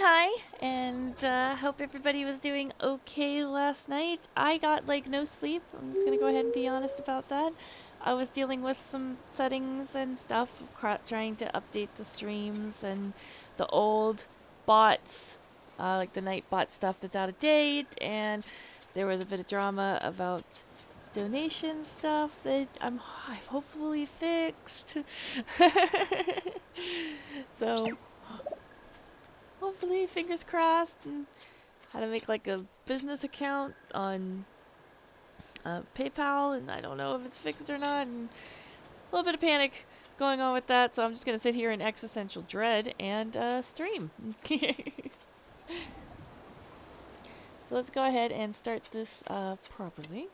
Hi, and hope everybody was doing okay last night. I got like no sleep. I'm just gonna go ahead and be honest about that. I was dealing with some settings and stuff, trying to update the streams and the old bots, like the night bot stuff that's out of date, and there was a bit of drama about donation stuff that I've hopefully fixed. So hopefully, fingers crossed, and how to make like a business account on PayPal, and I don't know if it's fixed or not, and a little bit of panic going on with that, so I'm just going to sit here in existential dread and stream. So let's go ahead and start this properly.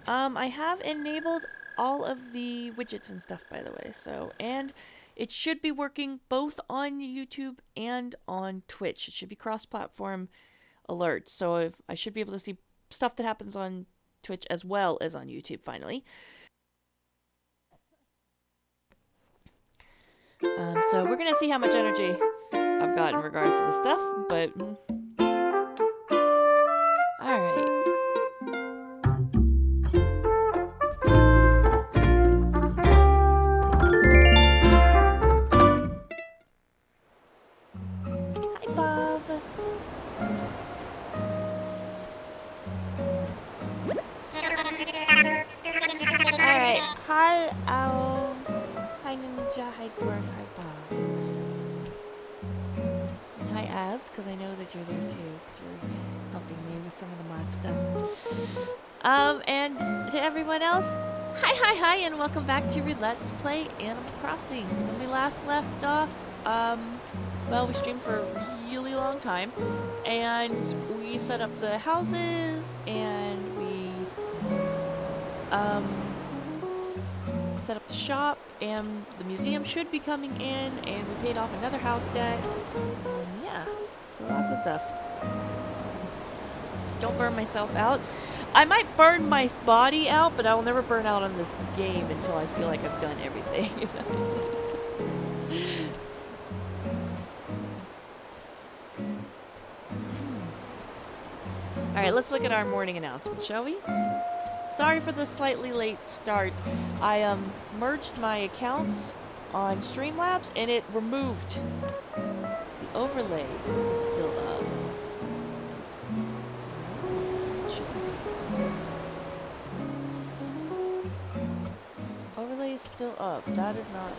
I have enabled all of the widgets and stuff, by the way, so, and it should be working both on YouTube and on Twitch. It should be cross-platform alerts, so I should be able to see stuff that happens on Twitch as well as on YouTube, finally. So we're going to see how much energy I've got in regards to this stuff, but alright. Yes, because I know that you're there too, because you're helping me with some of the mod stuff. And to everyone else, hi, and welcome back to Roulette's Play Animal Crossing. When we last left off, well, we streamed for a really long time, and we set up the houses, and we, set up the shop, and the museum should be coming in, and we paid off another house debt, and yeah, so lots of stuff. Don't burn myself out. I might burn my body out, but I will never burn out on this game until I feel like I've done everything, if that makes any sense. Alright, let's look at our morning announcement, shall we? Sorry for the slightly late start. I merged my accounts on Streamlabs and it removed. The overlay is still up. Overlay is still up. That is not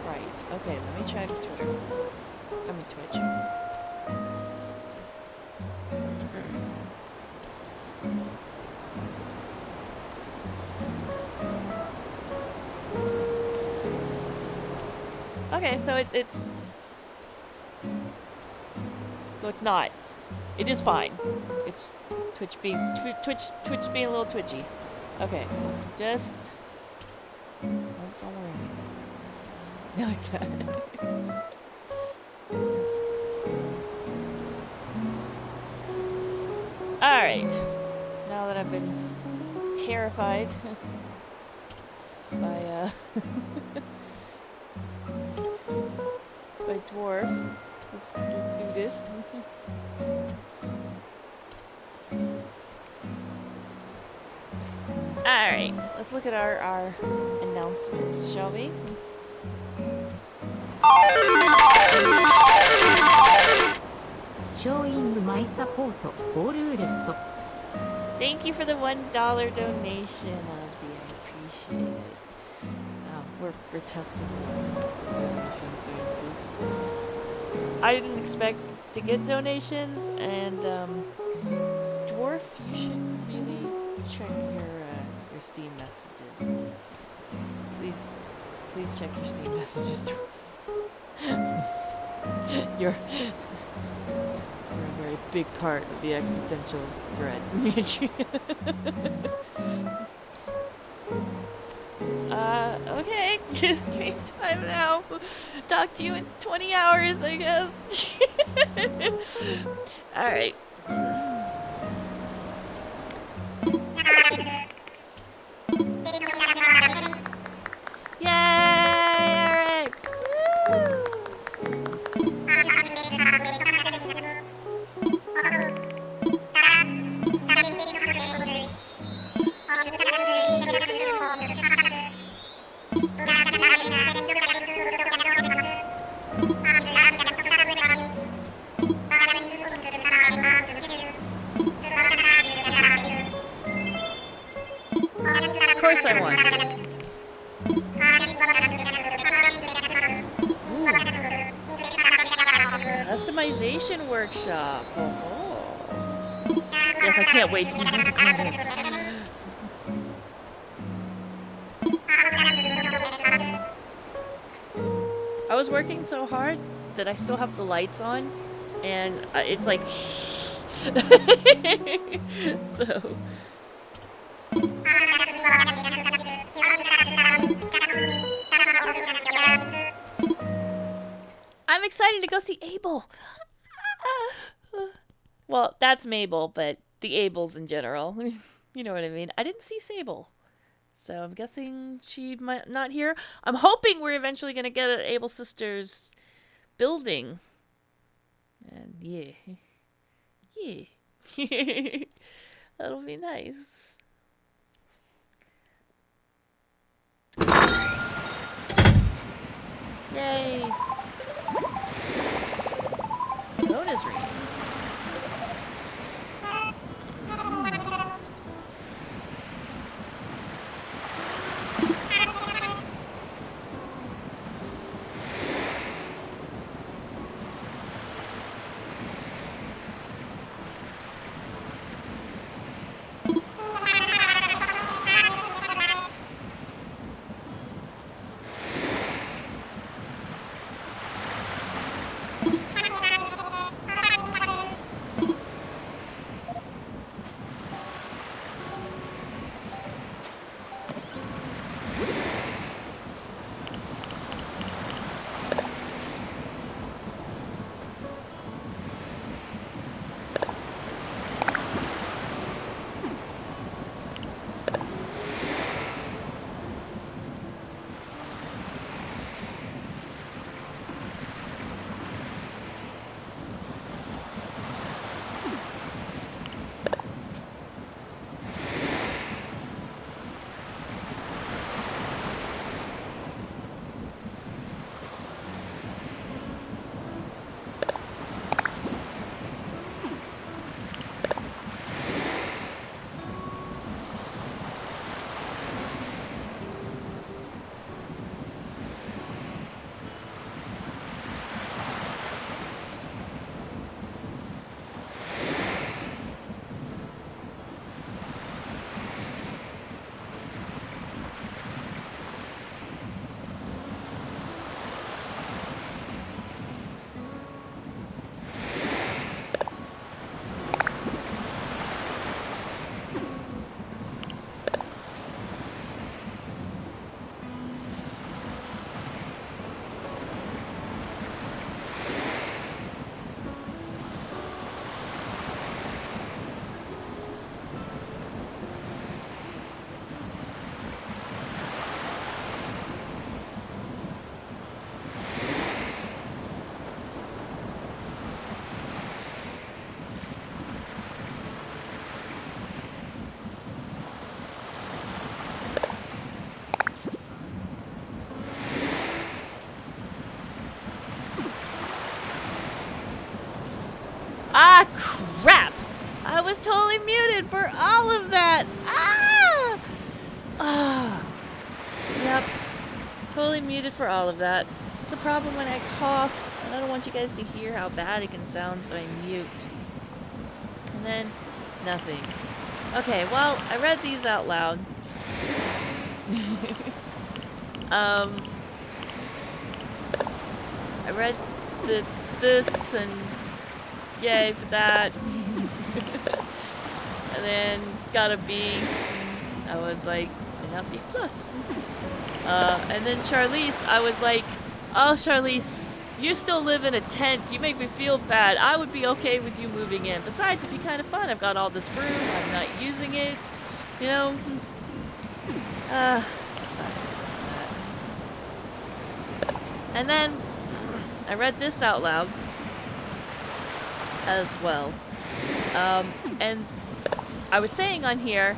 right. Okay, let me check Twitter. I mean Twitch. Okay, so it's not. It is fine. It's Twitch being Twitch being a little twitchy. Okay, just don't worry. Like that. All right. Now that I've been terrified by by dwarf. Let's do this. Alright, let's look at our announcements, shall we? Showing my support for Roulette. Thank you for the $1 donation, Ozzy. I appreciate it. We're testing the donation thing, 'cause I didn't expect to get donations, and Dwarf, you should really check your Steam messages. Please check your Steam messages, Dwarf. You're a very big part of the existential dread. Okay, just stream time now. Talk to you in 20 hours, I guess. Alright. Yay, Eric! Woo! Of course I want to. Customization workshop. Oh. Yes, I can't wait to get into content. I was working so hard that I still have the lights on, and it's like so. I'm excited to go see Abel. Well, that's Mabel, but the Abels in general. You know what I mean. I didn't see Sable, so I'm guessing she might not here. I'm hoping we're eventually going to get an Abel Sisters building. And yeah. That'll be nice. Yay. Bonus ring. crap! I was totally muted for all of that! Ah! Ah! Yep. Totally muted for all of that. It's the problem when I cough, and I don't want you guys to hear how bad it can sound, so I mute. And then, nothing. Okay, well, I read these out loud. I read this, and yay for that. And then got a B. I was like, not B plus. And then Charlize, I was like, oh Charlize, you still live in a tent. You make me feel bad. I would be okay with you moving in. Besides, it'd be kind of fun. I've got all this room. I'm not using it. You know. And then I read this out loud as well. And I was saying on here,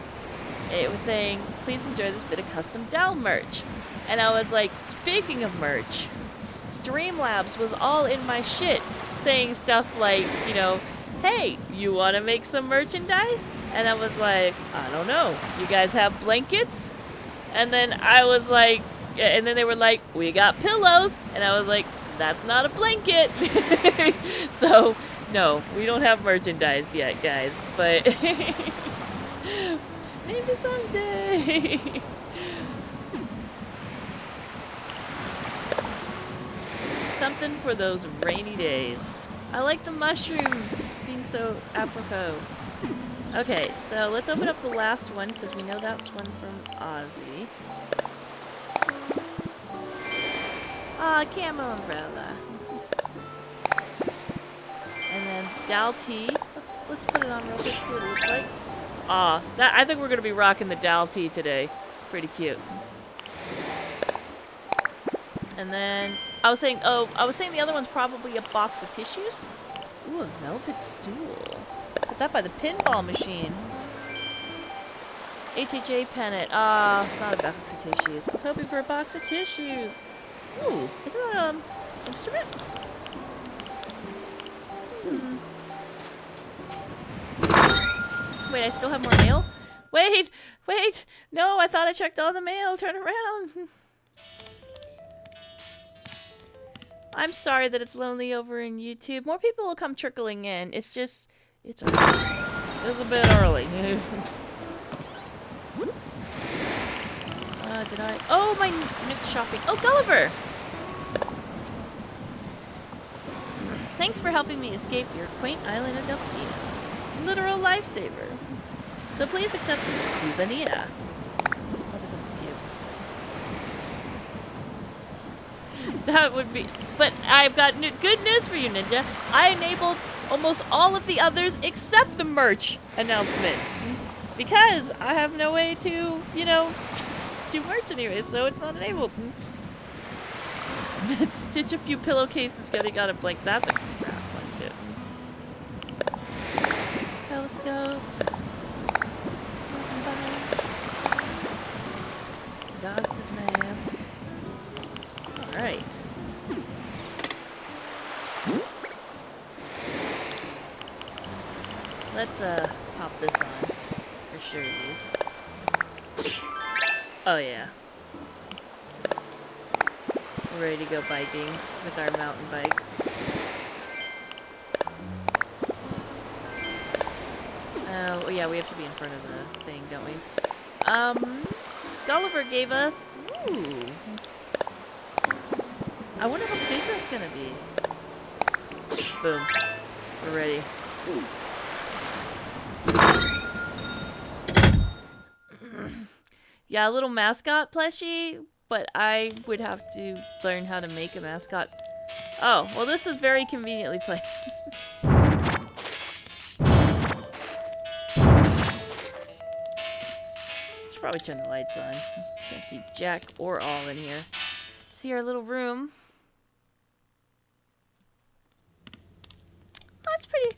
it was saying, please enjoy this bit of custom Dell merch. And I was like, speaking of merch, Streamlabs was all in my shit, saying stuff like, you know, hey, you want to make some merchandise? And I was like, I don't know. You guys have blankets? And then I was like, and then they were like, we got pillows. And I was like, that's not a blanket. So, no, we don't have merchandise yet, guys. But maybe someday. Something for those rainy days. I like the mushrooms being so apropos. Okay, so let's open up the last one because we know that's one from Ozzy. Ah, camo umbrella. And then Dal-T. Let's put it on real quick, see what it looks like. Ah, I think we're gonna be rocking the Dal-T today. Pretty cute. And then I was saying the other one's probably a box of tissues. Ooh, a velvet stool. Put that by the pinball machine. HHA pennant. Ah, not a box of tissues. I was hoping for a box of tissues. Ooh, is that an instrument? Wait, I still have more mail? Wait! No, I thought I checked all the mail. Turn around. I'm sorry that it's lonely over in YouTube. More people will come trickling in. It's just, it's early. It's a bit early. Did I? Oh, my Nick shopping. Oh, Gulliver! Thanks for helping me escape your quaint island of Delfino. Literal lifesaver. So please accept this souvenir. That was something cute. That would be... But I've got good news for you, Ninja. I enabled almost all of the others except the merch announcements. Because I have no way to, you know, do merch anyway, so it's not enabled. Stitch a few pillowcases together, you got a blank. That's a crap blanket. Telescope. Doctor's mask. Alright. Let's pop this on for surezies. Oh yeah. We're ready to go biking with our mountain bike. Oh yeah, we have to be in front of the thing, don't we? Gulliver gave us... Ooh. I wonder how big that's gonna be. Boom. We're ready. Yeah, a little mascot plushie, but I would have to learn how to make a mascot. Oh, well this is very conveniently placed. Should probably turn the lights on. Can't see jack or all in here. See our little room. That's pretty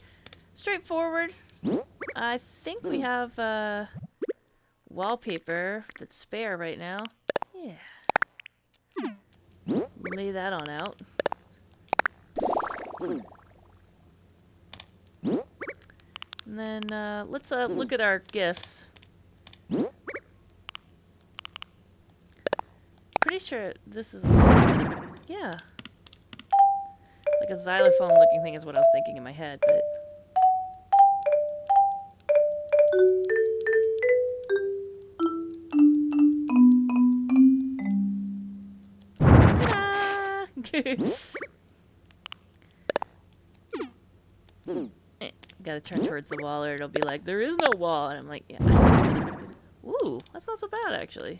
straightforward. I think we have wallpaper that's spare right now. Yeah. Lay that on out. And then let's look at our gifts. Pretty sure this is, yeah, like a xylophone looking thing is what I was thinking in my head, but gotta turn towards the wall or it'll be like, there is no wall, and I'm like, yeah. Ooh, that's not so bad actually.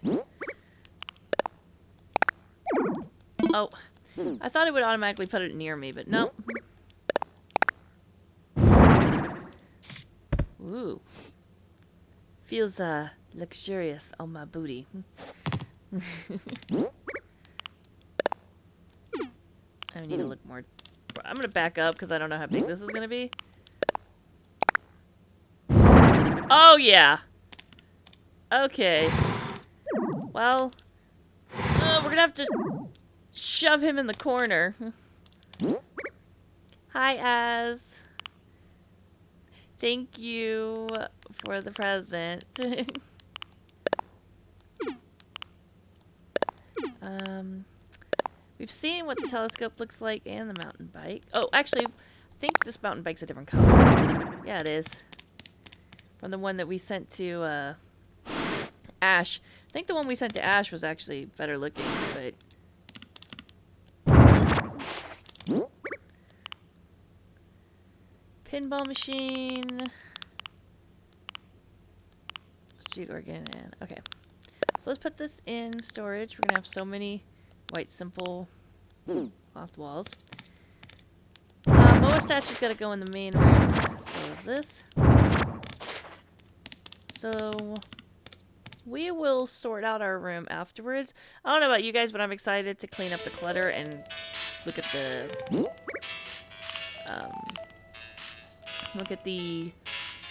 Oh, I thought it would automatically put it near me, but no. Ooh. Feels luxurious on my booty. I need to look more. I'm gonna back up because I don't know how big this is gonna be. Oh yeah. Okay. Well, we're gonna have to shove him in the corner. Hi, Az. Thank you for the present. We've seen what the telescope looks like and the mountain bike. Oh, actually, I think this mountain bike's a different color. Yeah, it is. From the one that we sent to Ash. I think the one we sent to Ash was actually better looking, but... Pinball machine. Street organ and... Okay. So let's put this in storage. We're going to have so many white, simple cloth walls. Moa statue's got to go in the main room, as well as this. So... we will sort out our room afterwards. I don't know about you guys, but I'm excited to clean up the clutter and look at the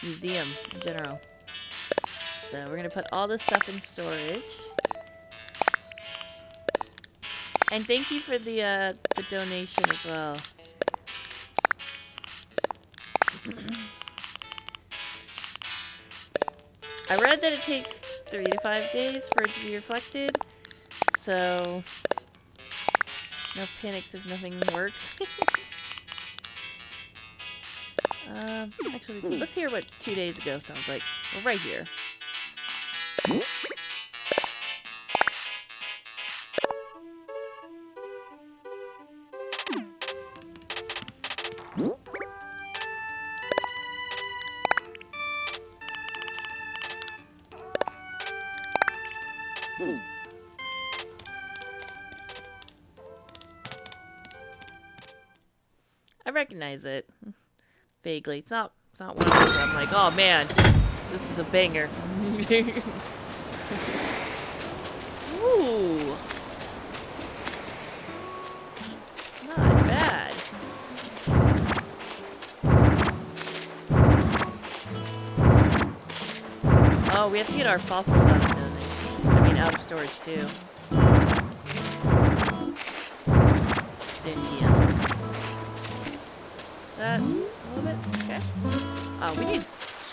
museum in general. So we're gonna put all this stuff in storage. And thank you for the donation as well. I read that it takes 3 to 5 days for it to be reflected, so no panics if nothing works. Actually, let's hear what 2 days ago sounds like. We're right here. I recognize it vaguely. It's not one of those where I'm like, oh man, this is a banger. Ooh, not bad. Oh, we have to get our fossils out of donation. I mean, out of storage too. Cynthia. That a little bit? Okay. We need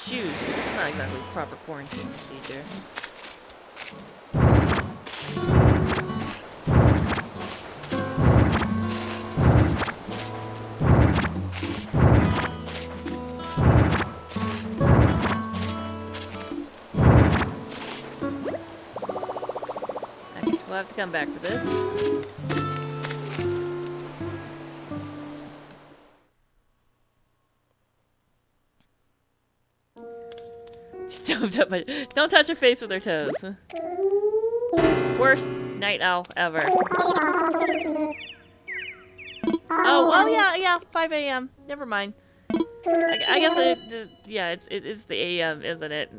shoes. It's not exactly proper quarantine procedure. Okay, so I'll have to come back for this. Don't touch your face with her toes. Worst night owl ever. Oh yeah, 5 a.m. Never mind. I guess it is the a.m., isn't it?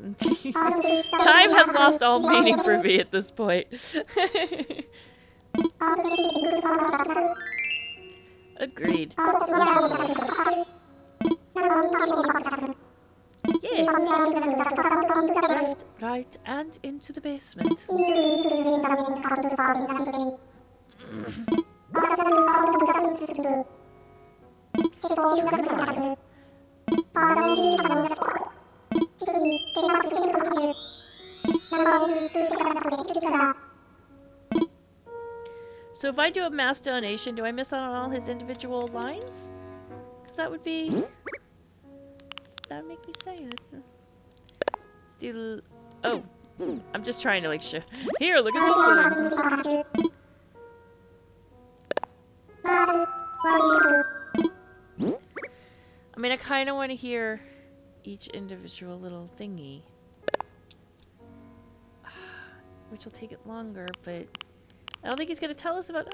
Time has lost all meaning for me at this point. Agreed. Yes. Left, right, and into the basement. So if I do a mass donation, do I miss out on all his individual lines? Because that would be... That would make me sad. Let's do... Oh. I'm just trying to like show... Here, look at this one. I mean, I kind of want to hear each individual little thingy. Which will take it longer, but... I don't think he's going to tell us about...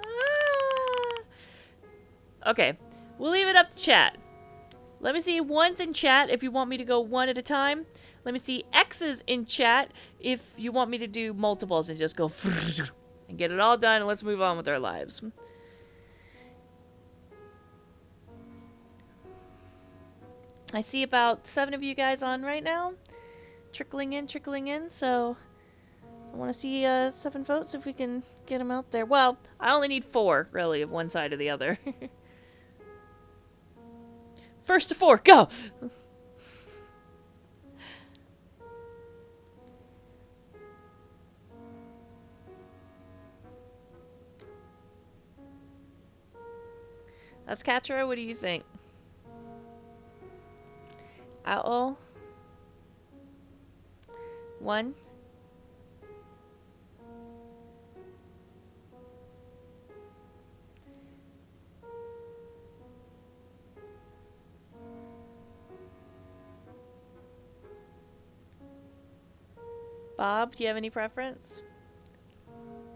Okay. We'll leave it up to chat. Let me see ones in chat if you want me to go one at a time. Let me see X's in chat if you want me to do multiples and just go... and get it all done, and let's move on with our lives. I see about 7 of you guys on right now. Trickling in, so... I want to see 7 votes if we can get them out there. Well, I only need 4, really, of one side or the other. First to 4, go! That's Katra, what do you think? Uh-oh. 1. Bob, do you have any preference?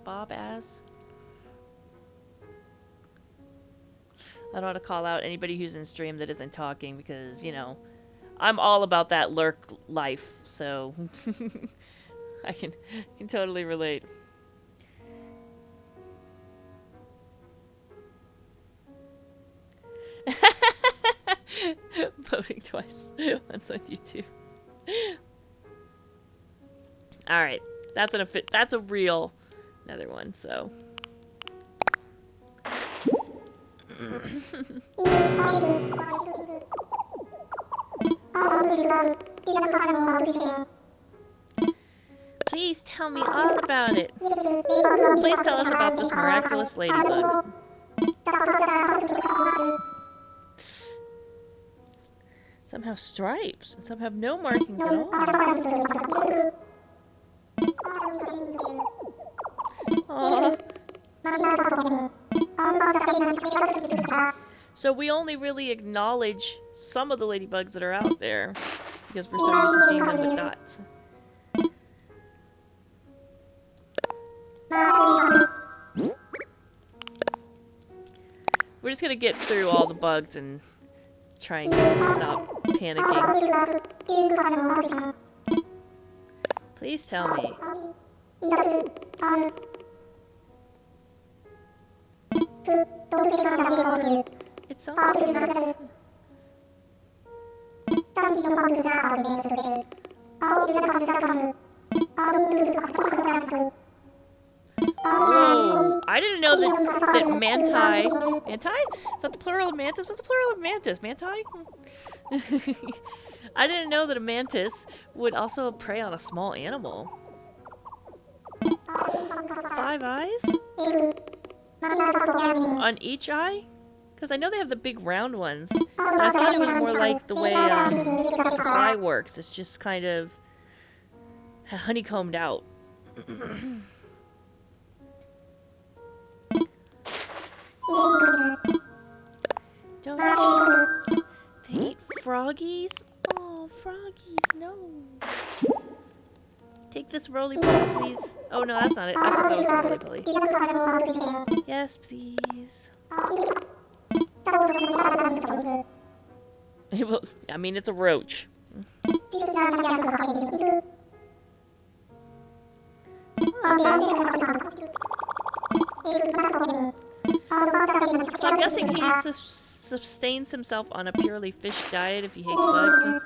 Bob as? I don't want to call out anybody who's in stream that isn't talking because, you know, I'm all about that lurk life, so I can totally relate. Voting twice once on YouTube. All right, that's a real another one. So. Please tell me all about it. Please tell us about this miraculous ladybug. Some have stripes, and some have no markings at all. Aww. So we only really acknowledge some of the ladybugs that are out there because we're so used to seeing them with dots. We're just gonna get through all the bugs and try and get them to stop panicking. Please tell me. It's all cute. Oh, I didn't know that manti... Manti? Is that the plural of mantis? What's the plural of mantis? Manti? I didn't know that a mantis would also prey on a small animal. 5 eyes? On each eye? Because I know they have the big round ones. And I thought it was more like the way the fly works. It's just kind of honeycombed out. Don't they eat froggies? Oh, froggies, no. Take this roly-poly, please. Oh, no, that's not it. I thought that was a roly-poly. Yes, please. I mean, it's a roach. So I'm guessing he sustains himself on a purely fish diet if he hates bugs.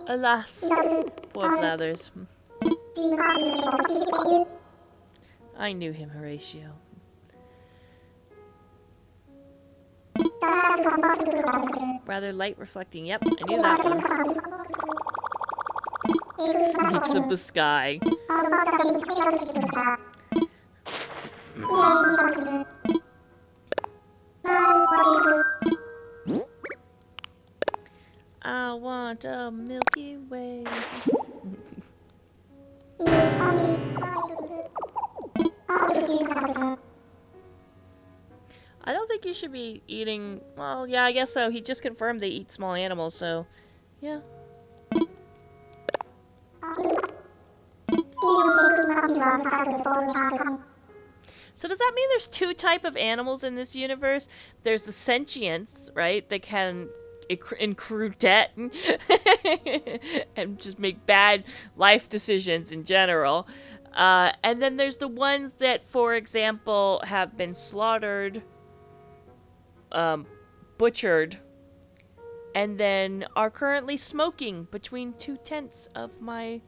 Alas, poor Blathers. I knew him, Horatio. Rather light reflecting. Yep, I knew that one. Snakes of the sky. I want a Milky Way. I don't think you should be eating... Well, yeah, I guess so. He just confirmed they eat small animals, so... Yeah. So does that mean there's two type of animals in this universe? There's the sentients, right? That can accrue debt and just make bad life decisions in general. And then there's the ones that, for example, have been slaughtered, butchered, and then are currently smoking between two tents of my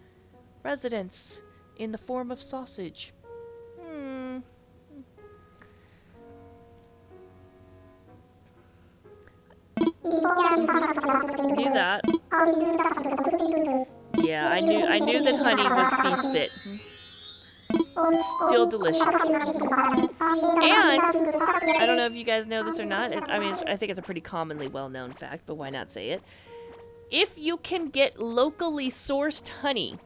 residence in the form of sausage. Knew that. Yeah, I knew that honey was feast fit. Still delicious. And I don't know if you guys know this or not. I think it's a pretty commonly well-known fact, but why not say it? If you can get locally sourced honey,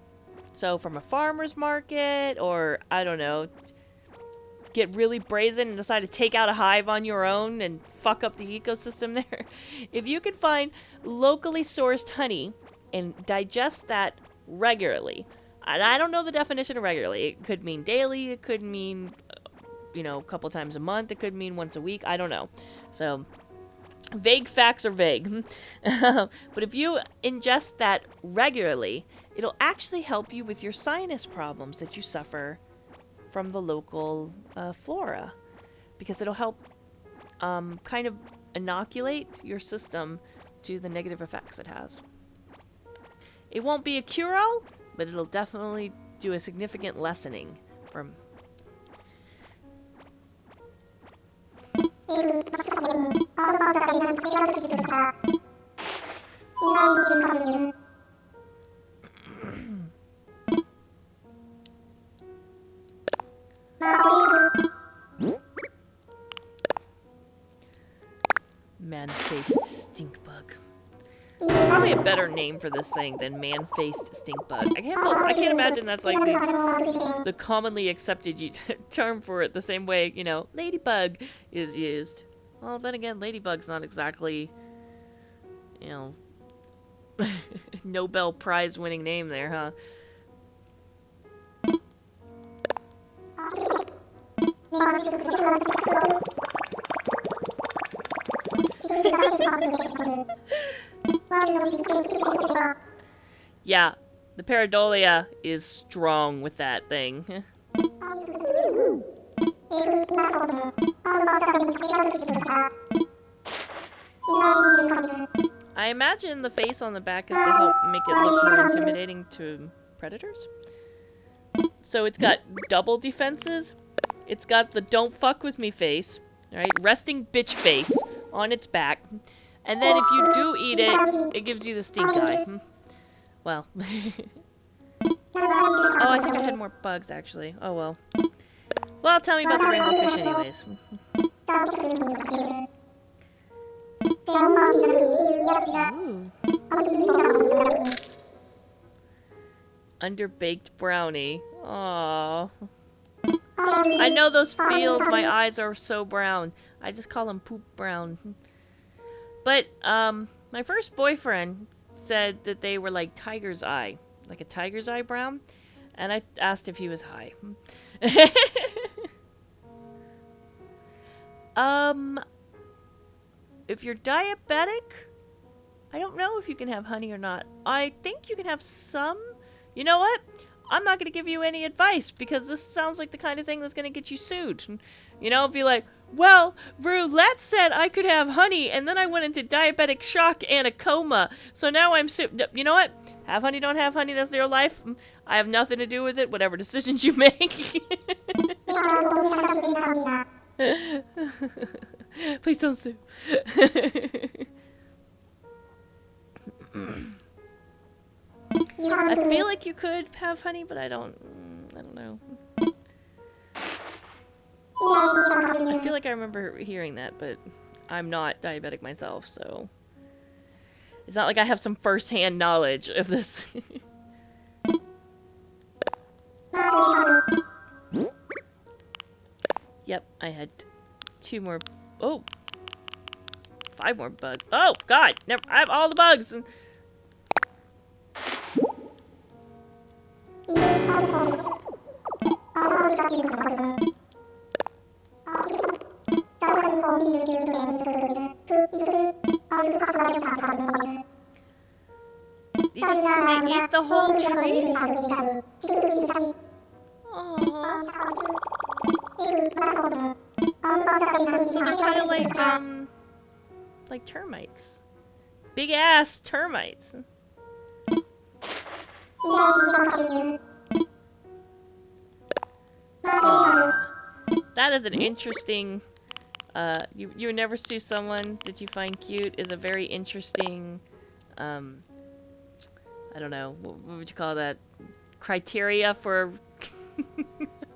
so from a farmer's market, or I don't know, get really brazen and decide to take out a hive on your own and fuck up the ecosystem there. If you can find locally sourced honey and digest that regularly, and I don't know the definition of regularly. It could mean daily, it could mean, a couple times a month, it could mean once a week, I don't know. So, vague facts are vague. But if you ingest that regularly, it'll actually help you with your sinus problems that you suffer from the local flora, because it'll help kind of inoculate your system to the negative effects it has. It won't be a cure-all, but it'll definitely do a significant lessening from... Man-faced stink bug. There's probably a better name for this thing than man-faced stink bug. I can't imagine that's like the commonly accepted term for it, the same way, ladybug is used. Well, then again, ladybug's not exactly, Nobel Prize winning name there, huh? Yeah, the pareidolia is strong with that thing. I imagine the face on the back is to help make it look more intimidating to predators. So it's got double defenses. It's got the don't fuck with me face, right? Resting bitch face on its back. And then if you do eat it, it gives you the stink eye. Well. Oh, I think I had more bugs, actually. Oh, well. Well, tell me about the rainbow fish anyways. Ooh. Underbaked brownie. Aww. I know those feels. My eyes are so brown. I just call them poop brown. But, my first boyfriend said that they were like tiger's eye. Like a tiger's eye brown. And I asked if he was high. If you're diabetic, I don't know if you can have honey or not. I think you can have some. You know what? I'm not going to give you any advice because this sounds like the kind of thing that's going to get you sued. Be like, well, Roulette said I could have honey, and then I went into diabetic shock and a coma, so now I'm sued. You know what? Have honey, don't have honey, that's their life. I have nothing to do with it, whatever decisions you make. Please don't sue. I feel like you could have honey, but I don't know. I feel like I remember hearing that, but I'm not diabetic myself, so it's not like I have some first-hand knowledge of this. Yep, I had 2 more. Oh, 5 more bugs. Oh God, never. I have all the bugs. They eat the whole tree? Aww. So they're kind of like termites. Big ass termites. That is an interesting, you would never sue someone that you find cute is a very interesting, I don't know, what would you call that? Criteria for, ooh.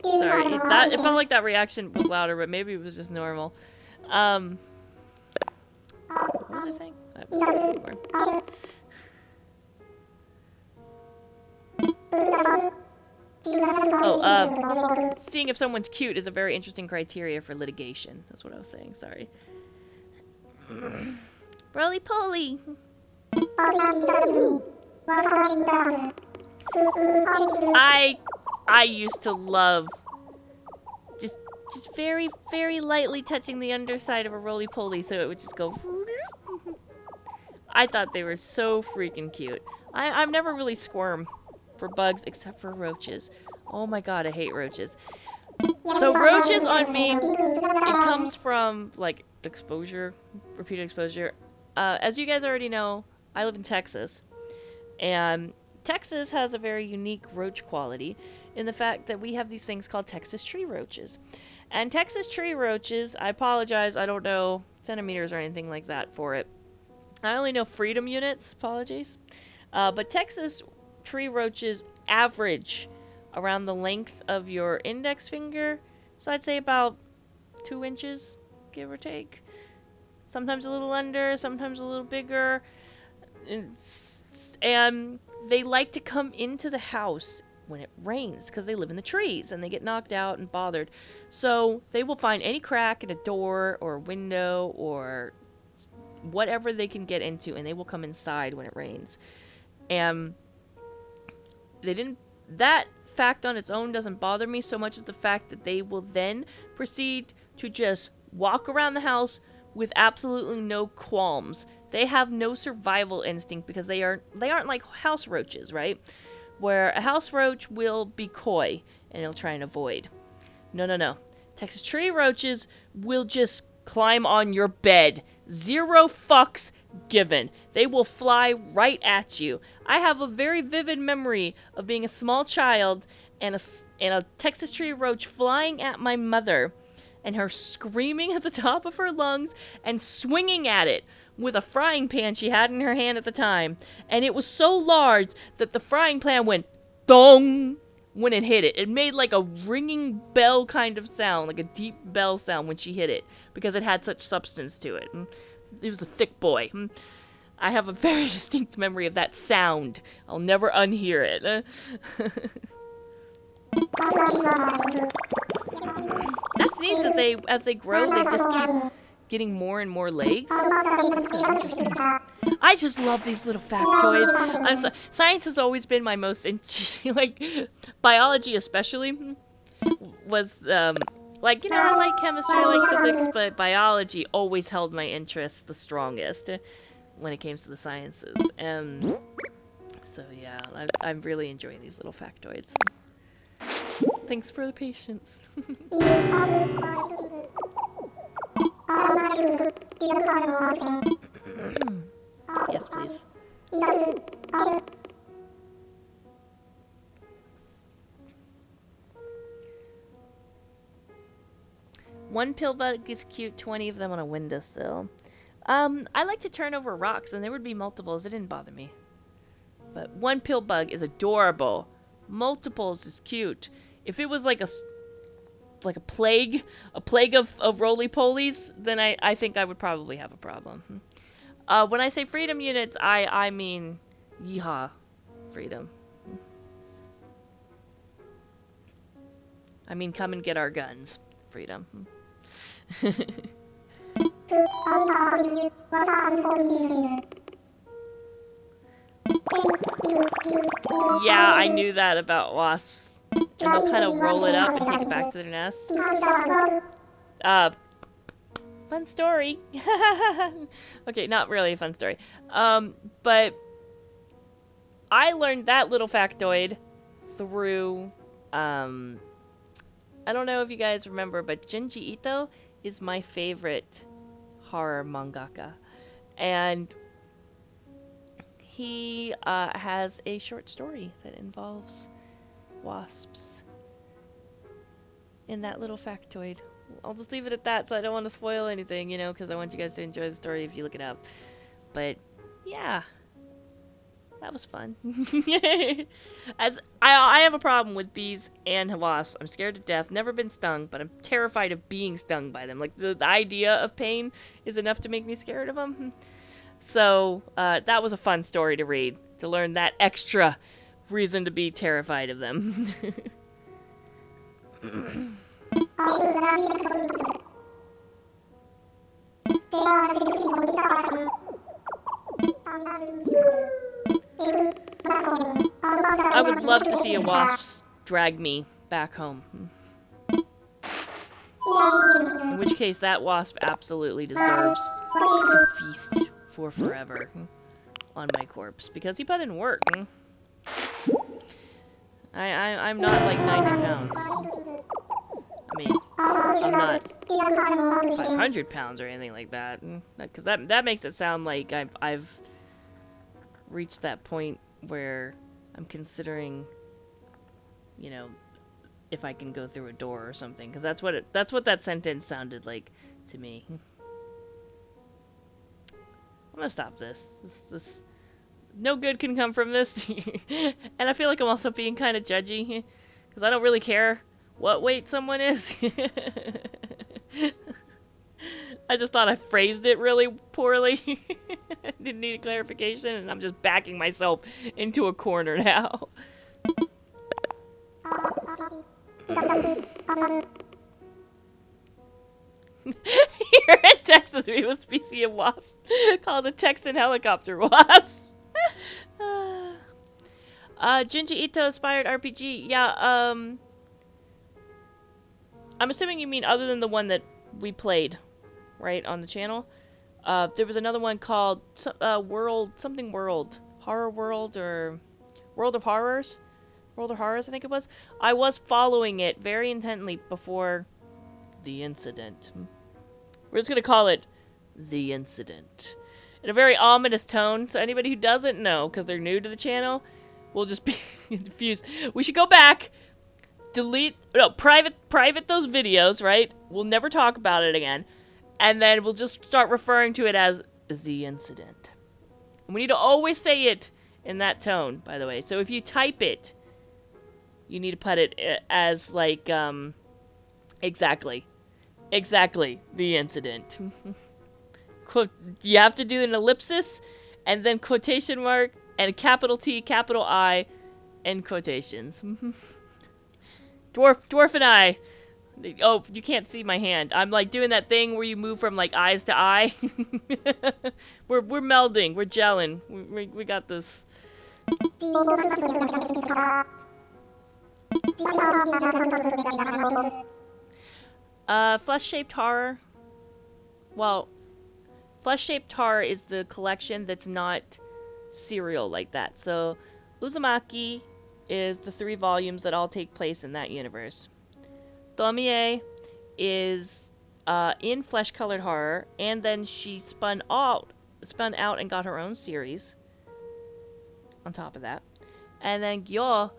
Sorry, it felt like that reaction was louder, but maybe it was just normal. What was I saying? Seeing if someone's cute is a very interesting criteria for litigation. That's what I was saying, sorry. Roly-poly! I used to love just very, very lightly touching the underside of a roly-poly so it would just go. I thought they were so freaking cute. I've never really squirmed for bugs except for roaches. Oh my god, I hate roaches. So roaches on me, it comes from like exposure, repeated exposure. As you guys already know, I live in Texas, and Texas has a very unique roach quality in the fact that we have these things called Texas tree roaches. And Texas tree roaches, I apologize, I don't know centimeters or anything like that for it. I only know freedom units, apologies. But Texas tree roaches average around the length of your index finger. So I'd say about 2 inches, give or take. Sometimes a little under, sometimes a little bigger. And they like to come into the house when it rains because they live in the trees and they get knocked out and bothered. So they will find any crack in a door or a window or whatever they can get into, and they will come inside when it rains. And that fact on its own doesn't bother me so much as the fact that they will then proceed to just walk around the house with absolutely no qualms. They have no survival instinct because they aren't like house roaches, right? Where a house roach will be coy and it'll try and avoid. No. Texas tree roaches will just climb on your bed. 0 fucks given. They will fly right at you. I have a very vivid memory of being a small child and a Texas tree roach flying at my mother and her screaming at the top of her lungs and swinging at it with a frying pan she had in her hand at the time. And it was so large that the frying pan went dong when it hit it. It made like a ringing bell kind of sound, like a deep bell sound when she hit it, because it had such substance to it. It was a thick boy. I have a very distinct memory of that sound. I'll never unhear it. That's neat that they, as they grow, they just keep getting more and more legs. I just love these little factoids. Science has always been my most interesting, like, biology especially, was, like, you know, I like chemistry, I like physics, but biology always held my interest the strongest when it came to the sciences. And so, yeah, I'm really enjoying these little factoids. Thanks for the patience. Yes, please. One pill bug is cute, 20 of them on a windowsill. I like to turn over rocks, and there would be multiples. It didn't bother me. But one pill bug is adorable. Multiples is cute. If it was like a plague of roly-polies, then I think I would probably have a problem. When I say freedom units, I mean yeehaw freedom. I mean come and get our guns freedom. Yeah, I knew that about wasps. And they'll kind of roll it up and take it back to their nest. Fun story. Okay, not really a fun story. But I learned that little factoid through, I don't know if you guys remember, but Junji Ito is my favorite horror mangaka. And he has a short story that involves wasps in that little factoid. I'll just leave it at that, so I don't want to spoil anything, you know, because I want you guys to enjoy the story if you look it up. But yeah, that was fun. As I have a problem with bees and wasps. I'm scared to death. Never been stung, but I'm terrified of being stung by them. Like the idea of pain is enough to make me scared of them. So that was a fun story to read, to learn that extra reason to be terrified of them. I would love to see a wasp drag me back home. In which case, that wasp absolutely deserves to feast for forever on my corpse, because he put in work. I'm not like 90 pounds. I mean, I'm not 500 pounds or anything like that, because that makes it sound like I've reached that point where I'm considering, you know, if I can go through a door or something, because that's what that sentence sounded like to me. I'm gonna stop this. This no good can come from this. And I feel like I'm also being kind of judgy, because I don't really care what weight someone is. I just thought I phrased it really poorly. Didn't need a clarification, and I'm just backing myself into a corner now. Here in Texas, we have a species of wasp called a Texan helicopter wasp. Junji Ito inspired RPG. Yeah, I'm assuming you mean other than the one that we played, right, on the channel. There was another one called World, Horror World, or World of Horrors? World of Horrors, I think it was. I was following it very intently before the incident. We're just gonna call it The Incident. In a very ominous tone, so anybody who doesn't know, because they're new to the channel, will just be confused. We should go back, private those videos, right? We'll never talk about it again. And then we'll just start referring to it as The Incident. And we need to always say it in that tone, by the way. So if you type it, you need to put it as, like, exactly, The Incident. You have to do an ellipsis, and then quotation mark, and a capital T, capital I, and quotations. Dwarf and I. Oh, you can't see my hand. I'm like doing that thing where you move from like eyes to eye. we're melding. We're gelling. We got this. Flesh-shaped horror. Well, flesh-shaped horror is the collection that's not serial like that. So, Uzumaki is the 3 volumes that all take place in that universe. Tomie is in Flesh Colored Horror, and then she spun out and got her own series on top of that. And then Gyo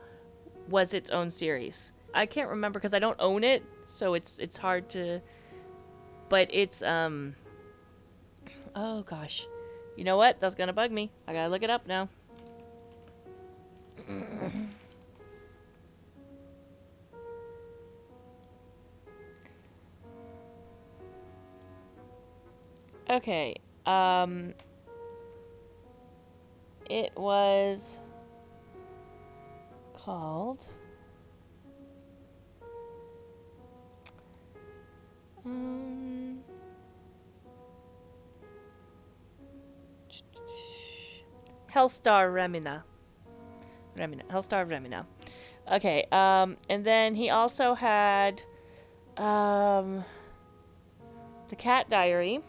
was its own series. I can't remember because I don't own it, so it's hard to. But it's oh gosh, you know what? That's gonna bug me. I gotta look it up now. Okay. It was called Hellstar Remina. Hellstar Remina. Okay, and then he also had The Cat Diary.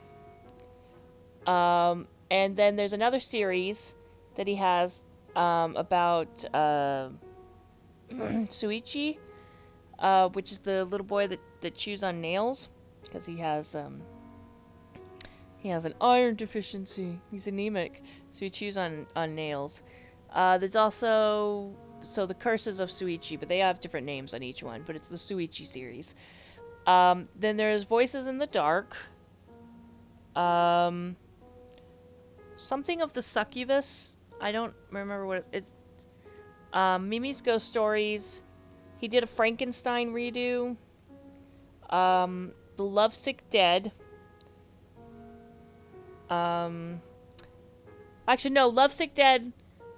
And then there's another series that he has about Suichi, which is the little boy that chews on nails because he has an iron deficiency. He's anemic, so he chews on nails. There's also the Curses of Suichi, but they have different names on each one. But it's the Suichi series. Then there's Voices in the Dark. Something of the Succubus. I don't remember what it's. Mimi's Ghost Stories. He did a Frankenstein redo. The Lovesick Dead. Actually, no. Lovesick Dead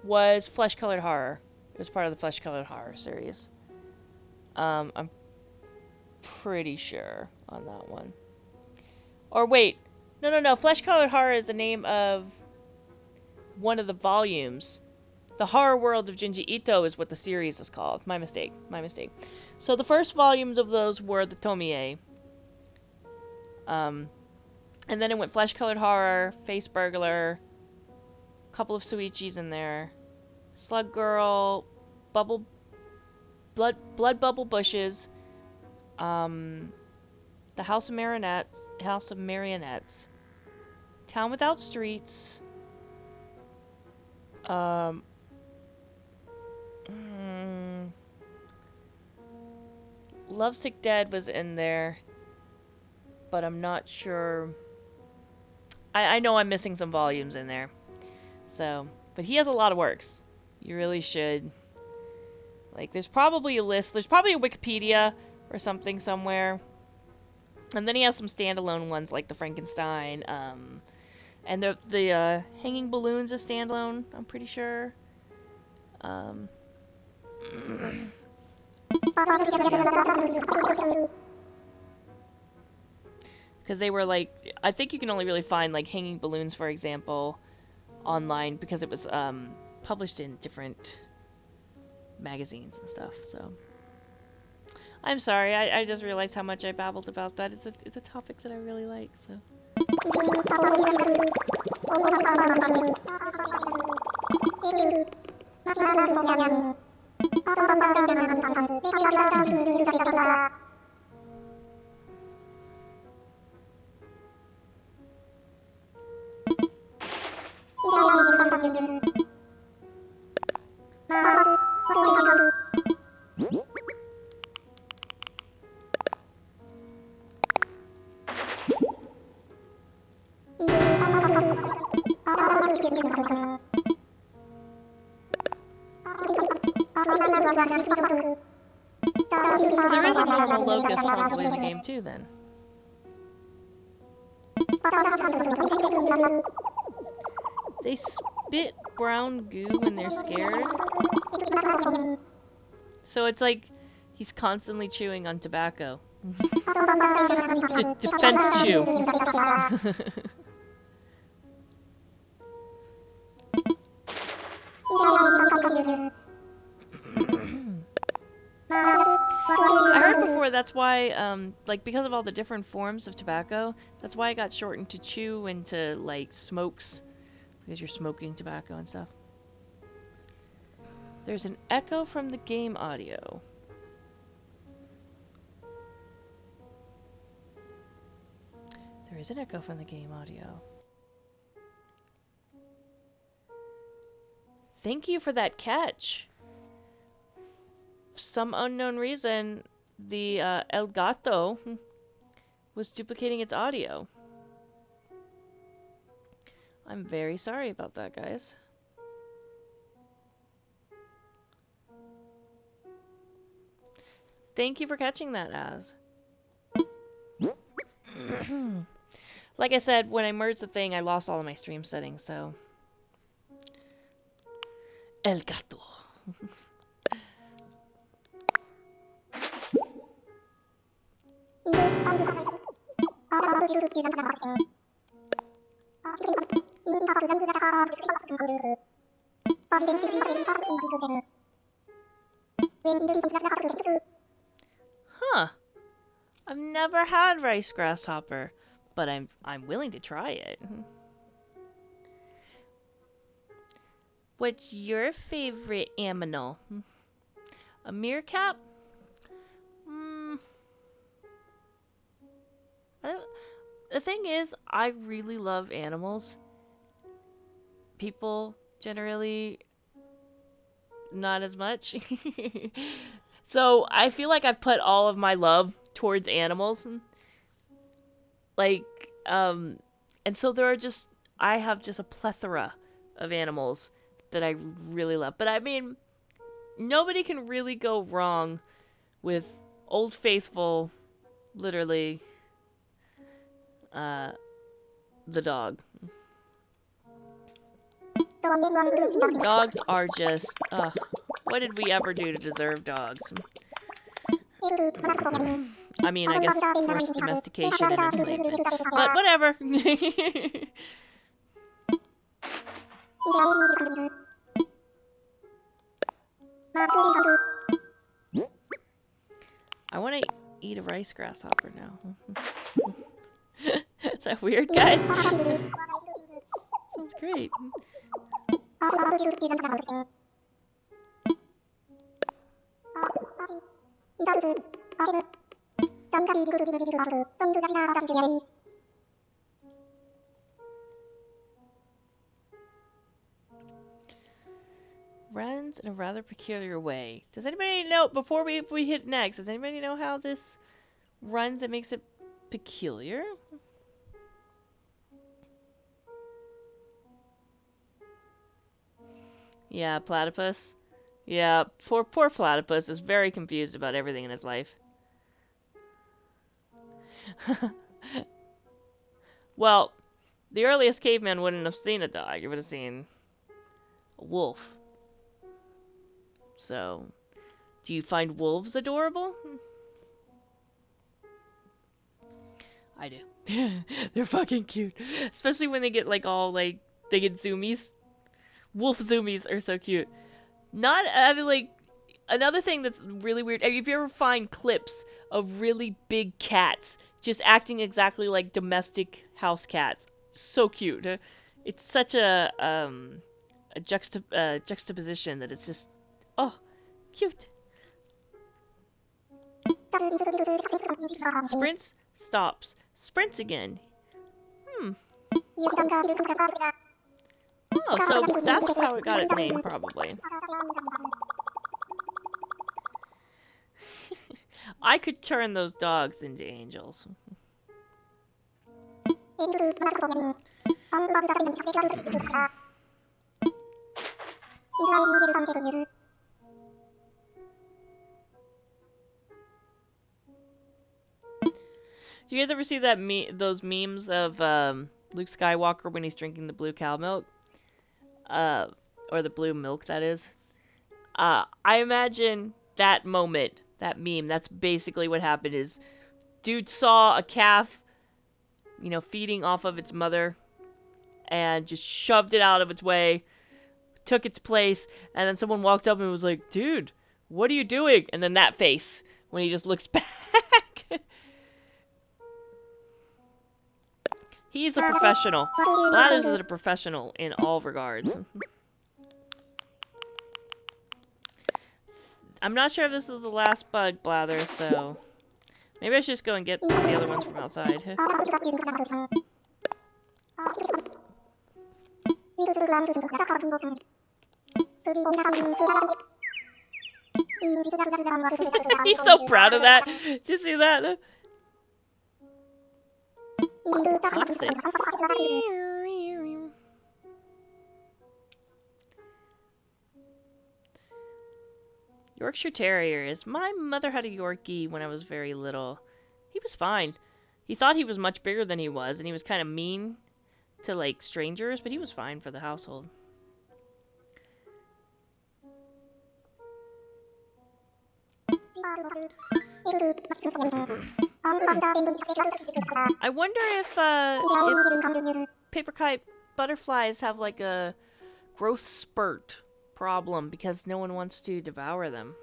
was Flesh Colored Horror. It was part of the Flesh Colored Horror series. I'm pretty sure on that one. Or wait. No. Flesh Colored Horror is the name of one of the volumes. The Horror World of Junji Ito is what the series is called. My mistake. So the first volumes of those were the Tomie. And then it went Flesh Colored Horror, Face Burglar, a couple of Suichis in there, Slug Girl, Blood Bubble Bushes, The House of Marionettes, Town Without Streets, Lovesick Dead was in there, but I'm not sure. I know I'm missing some volumes in there. So, but he has a lot of works. You really should. Like, there's probably a list. There's probably a Wikipedia or something somewhere. And then he has some standalone ones like the Frankenstein. And the Hanging Balloons is standalone, I'm pretty sure. Because they were like, I think you can only really find like Hanging Balloons, for example, online because it was published in different magazines and stuff. So I'm sorry, I just realized how much I babbled about that. It's a topic that I really like. So. So there is a normal locust probably in the game too, then. They spit brown goo when they're scared. So it's like he's constantly chewing on tobacco. Defense chew. I heard before that's why, like, because of all the different forms of tobacco, that's why it got shortened to chew and to, like, smokes. Because you're smoking tobacco and stuff. There's an echo from the game audio. There is an echo from the game audio. Thank you for that catch. For some unknown reason, the El Gato was duplicating its audio. I'm very sorry about that, guys. Thank you for catching that, Az. Like I said, when I merged the thing, I lost all of my stream settings, so... El Gato. Huh. I've never had rice grasshopper, but I'm willing to try it. What's your favorite aminal? A meerkat? The thing is, I really love animals. People generally not as much. So I feel like I've put all of my love towards animals. Like, and so there are just, I have just a plethora of animals that I really love. But I mean, nobody can really go wrong with Old Faithful, literally, the dog. Dogs are just, what did we ever do to deserve dogs? I mean, I guess forced domestication and enslavement. But whatever. I want to eat a rice grasshopper now. Is that weird, guys? Sounds great. Runs in a rather peculiar way. Does anybody know, before we hit next, does anybody know how this runs that makes it peculiar? Yeah, platypus. Yeah, poor platypus is very confused about everything in his life. Well, the earliest caveman wouldn't have seen a dog. You would have seen a wolf. So, do you find wolves adorable? I do. They're fucking cute. Especially when they get like all like, they get zoomies. Wolf zoomies are so cute. Not, I mean, like, another thing that's really weird, if you ever find clips of really big cats just acting exactly like domestic house cats, so cute. It's such a juxtaposition that it's just, oh, cute. Sprints, stops, sprints again. Oh, so that's how it got its name, probably. I could turn those dogs into angels. Do you guys ever see that those memes of Luke Skywalker when he's drinking the blue cow milk? Or the blue milk, that is. I imagine that moment, that meme, that's basically what happened is dude saw a calf, you know, feeding off of its mother and just shoved it out of its way, took its place, and then someone walked up and was like, dude, what are you doing? And then that face when he just looks back. He's a professional. Blathers is a professional in all regards. I'm not sure if this is the last bug, Blathers, so Maybe I should just go and get the other ones from outside. He's so proud of that. Did you see that? Yorkshire Terriers. My mother had a Yorkie when I was very little. He was fine. He thought he was much bigger than he was, and he was kind of mean to, like, strangers, but he was fine for the household. I wonder if paper kite butterflies have, like, a growth spurt problem because no one wants to devour them.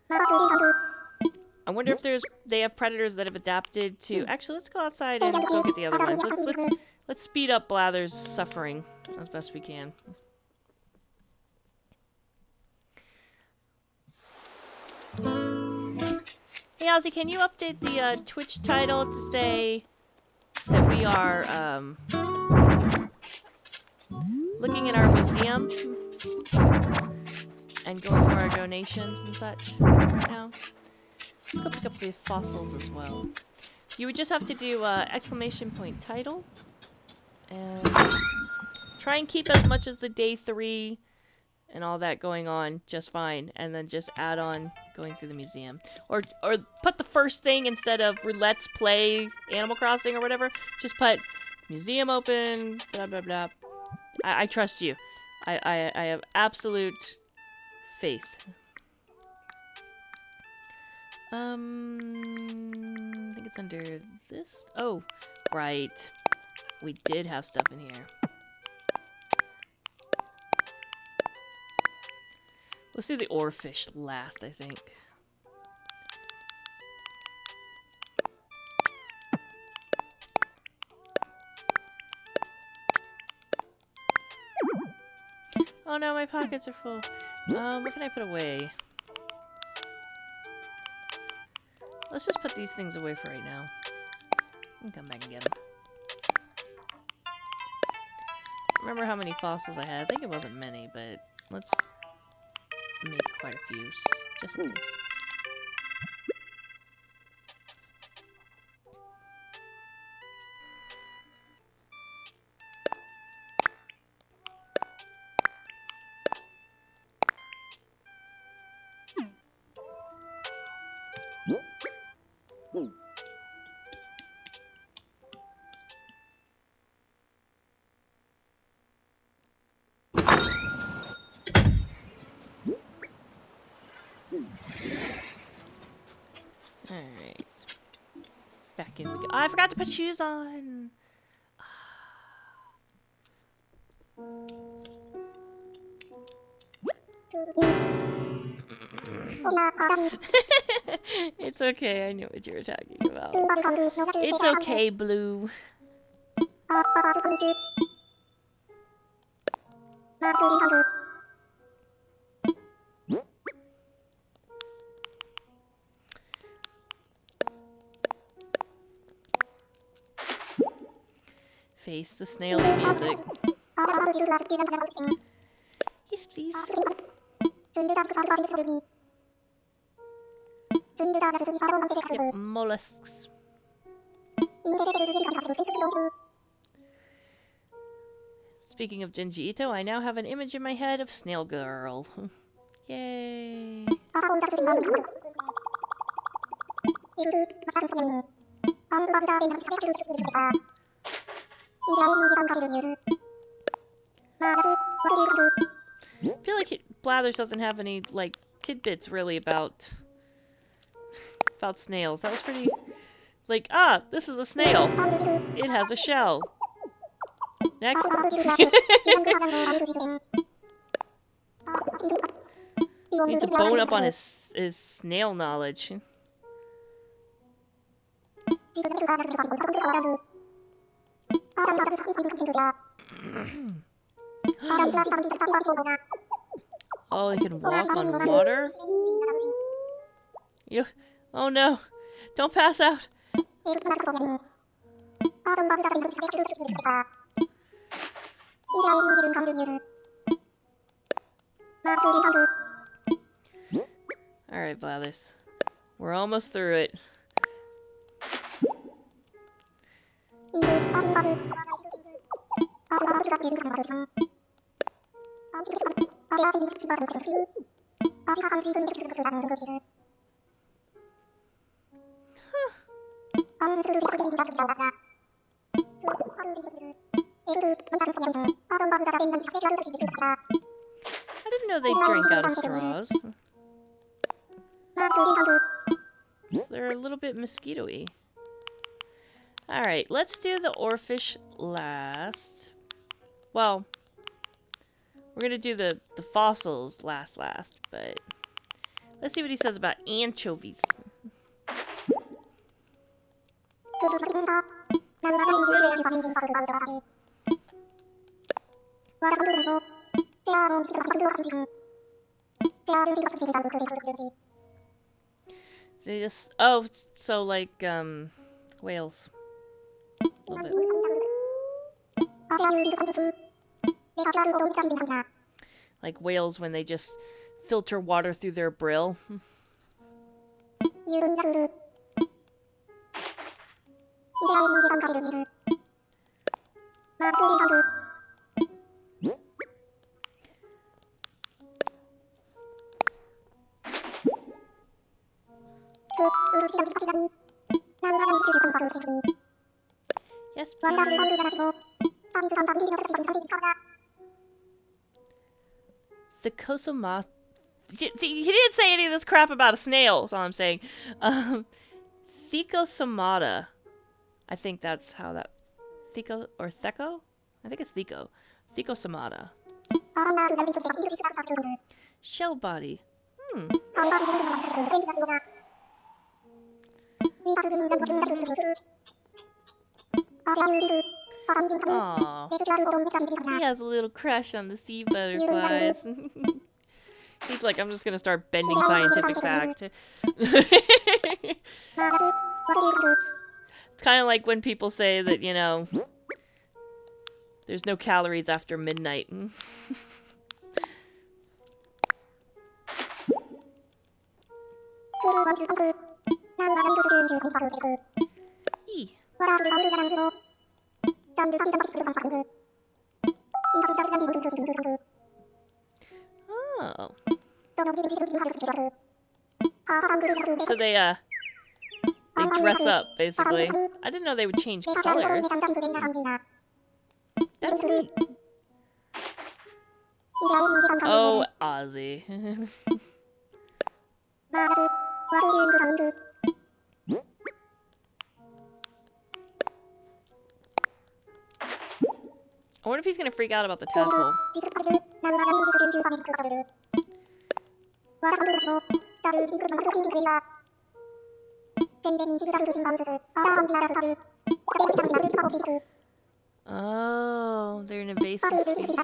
I wonder if they have predators that have adapted to. Actually, let's go outside and go get the other ones. Let's speed up Blathers' suffering as best we can. Hey Ozzy, can you update the Twitch title to say that we are looking at our museum and going through our donations and such right now? Let's go pick up the fossils as well. You would just have to do exclamation point title and try and keep as much as the day 3 and all that going on just fine, and then just add on going through the museum, or put the first thing instead of Roulette's play Animal Crossing or whatever. Just put museum open, blah blah blah. I trust you. I have absolute faith. I think it's under this. Oh, right. We did have stuff in here. Let's do the oarfish last, I think. Oh no, my pockets are full. What can I put away? Let's just put these things away for right now. And come back and get them. Remember how many fossils I had? I think it wasn't many, but let's make quite a few, just in case. Alright. Back in we go. Oh, I forgot to put shoes on! It's okay, I knew what you were talking about. It's okay, Blue. Face the snaily music. Yes, please. Yep, mollusks. Speaking of Genji Ito, I now have an image in my head of Snail Girl. Yay! I feel like Blathers doesn't have any, like, tidbits really about snails. That was pretty, like, this is a snail. It has a shell. Next. Needs to bone up on his snail knowledge. Oh, they can walk on water? You, Oh no. Don't pass out. Alright, Blathers. We're almost through it. I didn't know they drink out of straws. They're a little bit mosquito-y. Alright, let's do the oarfish last. Well, we're gonna do the fossils last, but let's see what he says about anchovies. They just, oh, so like, whales. A little bit. Like whales when they just filter water through their brill. Yes, please. Thicosoma. He didn't say any of this crap about a snail, is all I'm saying. Thecosomata. I think that's how that... Theco or Theco? I think it's Theco. Thecosomata. Shell body. Aww. He has a little crush on the sea butterflies. He's like, I'm just gonna start bending scientific fact. It's kind of like when people say that, you know, there's no calories after midnight. Eee. Oh. So they dress up, basically. I didn't know they would change colors. That's neat. Oh, Ozzy. I wonder if he's gonna freak out about the tadpole. Oh, they're an invasive species.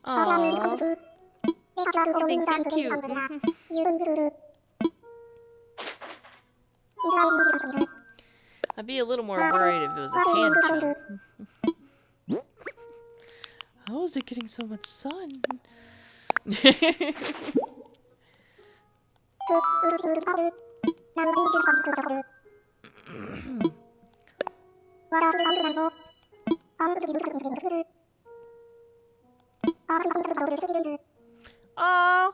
Aww. He thinks they're cute. I'd be a little more worried if it was a tantrum. How is it getting so much sun? Oh,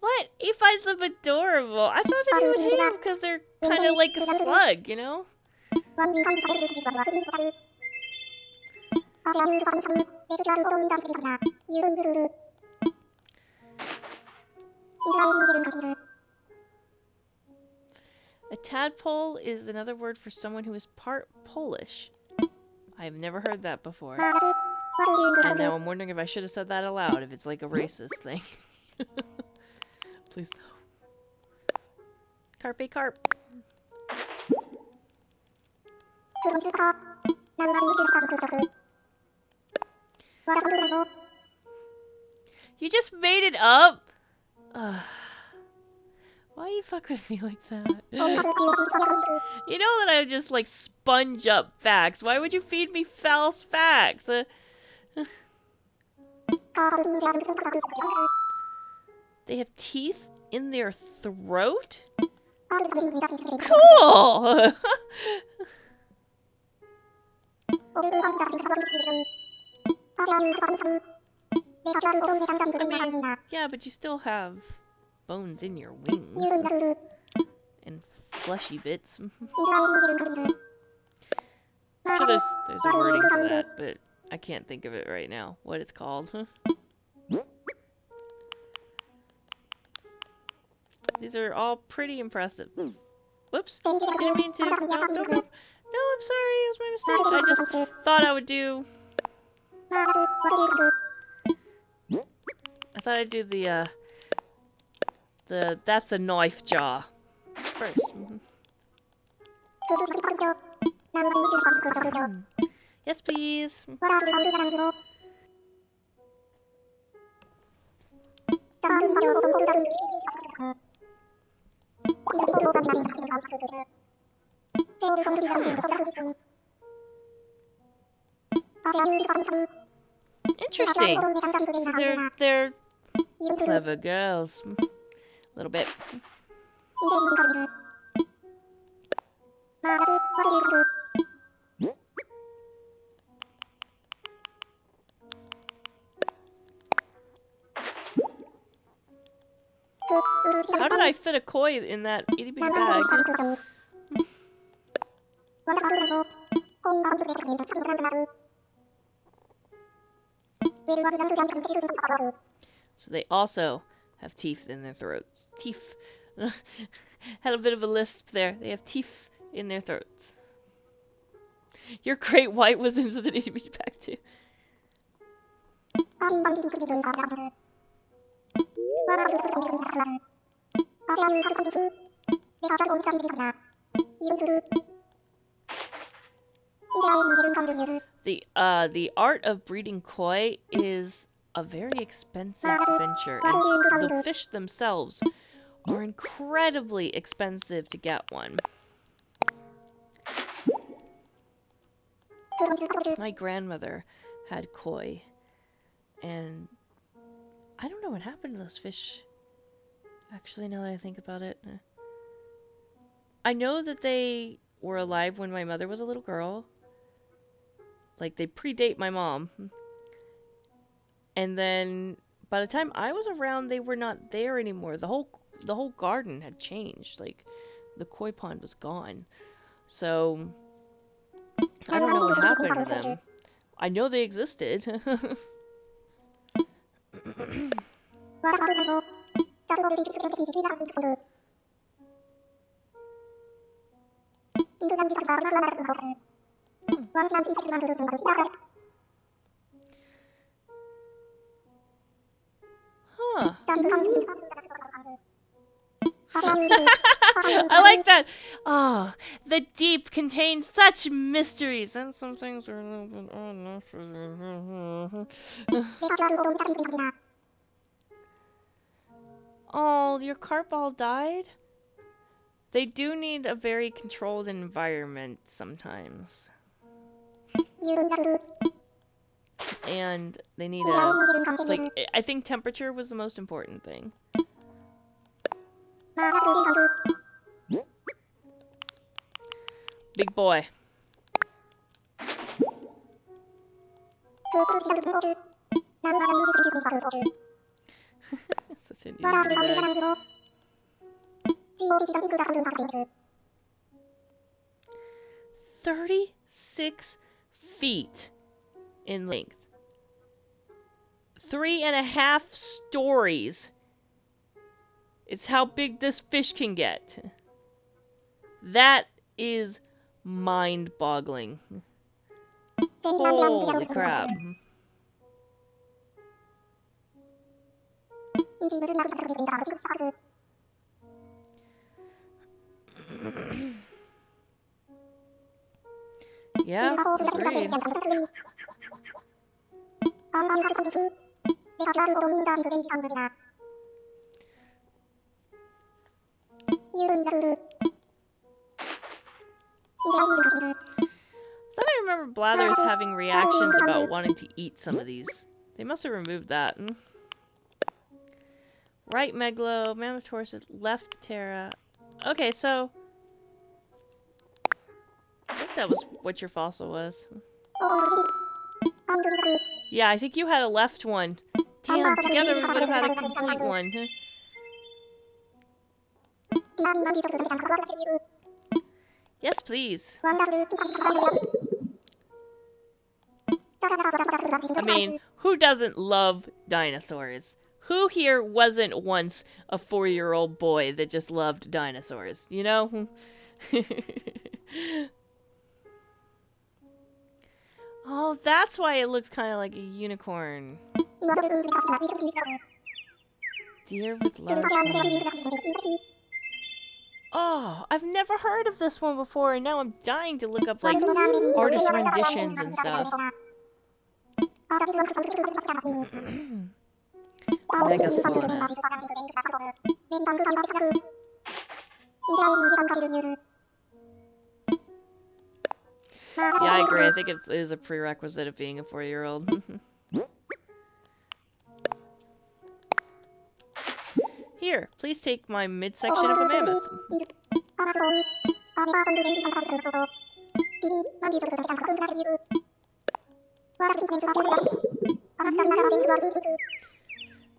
what? He finds them adorable. I thought that he would hate them because they're kind of like a slug, you know? A tadpole is another word for someone who is part Polish. I have never heard that before. And now I'm wondering if I should have said that aloud, if it's like a racist thing. Please no. Carpe carp. You just made it up? Why you fuck with me like that? You know that I just like sponge up facts. Why would you feed me false facts? They have teeth in their throat? Cool! Yeah, but you still have bones in your wings. And fleshy bits. I'm sure there's a wording for that, but I can't think of it right now. What it's called. These are all pretty impressive. Whoops. Didn't mean to. No, I'm sorry. It was my mistake. I just thought I would do... I thought I'd do the that's a knife jaw first. Yes, please. Interesting. So they're clever girls. A little bit. How did I fit a koi in that itty bitty bag? So they also have teeth in their throats. Teeth. Had a bit of a lisp there. They have teeth in their throats. Your great white was into the itty bitty bag too. The art of breeding koi is a very expensive venture, and the fish themselves are incredibly expensive to get one. My grandmother had koi, and I don't know what happened to those fish. Actually, now that I think about it, I know that they were alive when my mother was a little girl. Like, they predate my mom. And then by the time I was around, they were not there anymore. The whole garden had changed. Like, the koi pond was gone. So I don't know what happened to them. I know they existed. Huh. I like that. Oh, the deep contains such mysteries, and some things are a little bit unnecessary. Oh, your carp all died? They do need a very controlled environment sometimes. And they need like, I think temperature was the most important thing. Big boy. Such an easy bag. 36 feet in length. 3.5 stories. It's how big this fish can get. That is mind-boggling. Holy crap. Yeah, agreed. Thought I remember Blathers having reactions about wanting to eat some of these. They must have removed that. Right Megalo, Mammoth Horses, left Terra. Okay, so... I think that was what your fossil was. Yeah, I think you had a left one. Damn, together we would have had a complete one. Yes, please. I mean, who doesn't love dinosaurs? Who here wasn't once a 4-year-old boy that just loved dinosaurs? You know? Oh, that's why it looks kind of like a unicorn. Deer with large horns. Oh, I've never heard of this one before, and now I'm dying to look up, like, artist renditions and stuff. Megafauna. Yeah, I agree. I think it is a prerequisite of being a 4-year-old. Here, please take my midsection of a mammoth.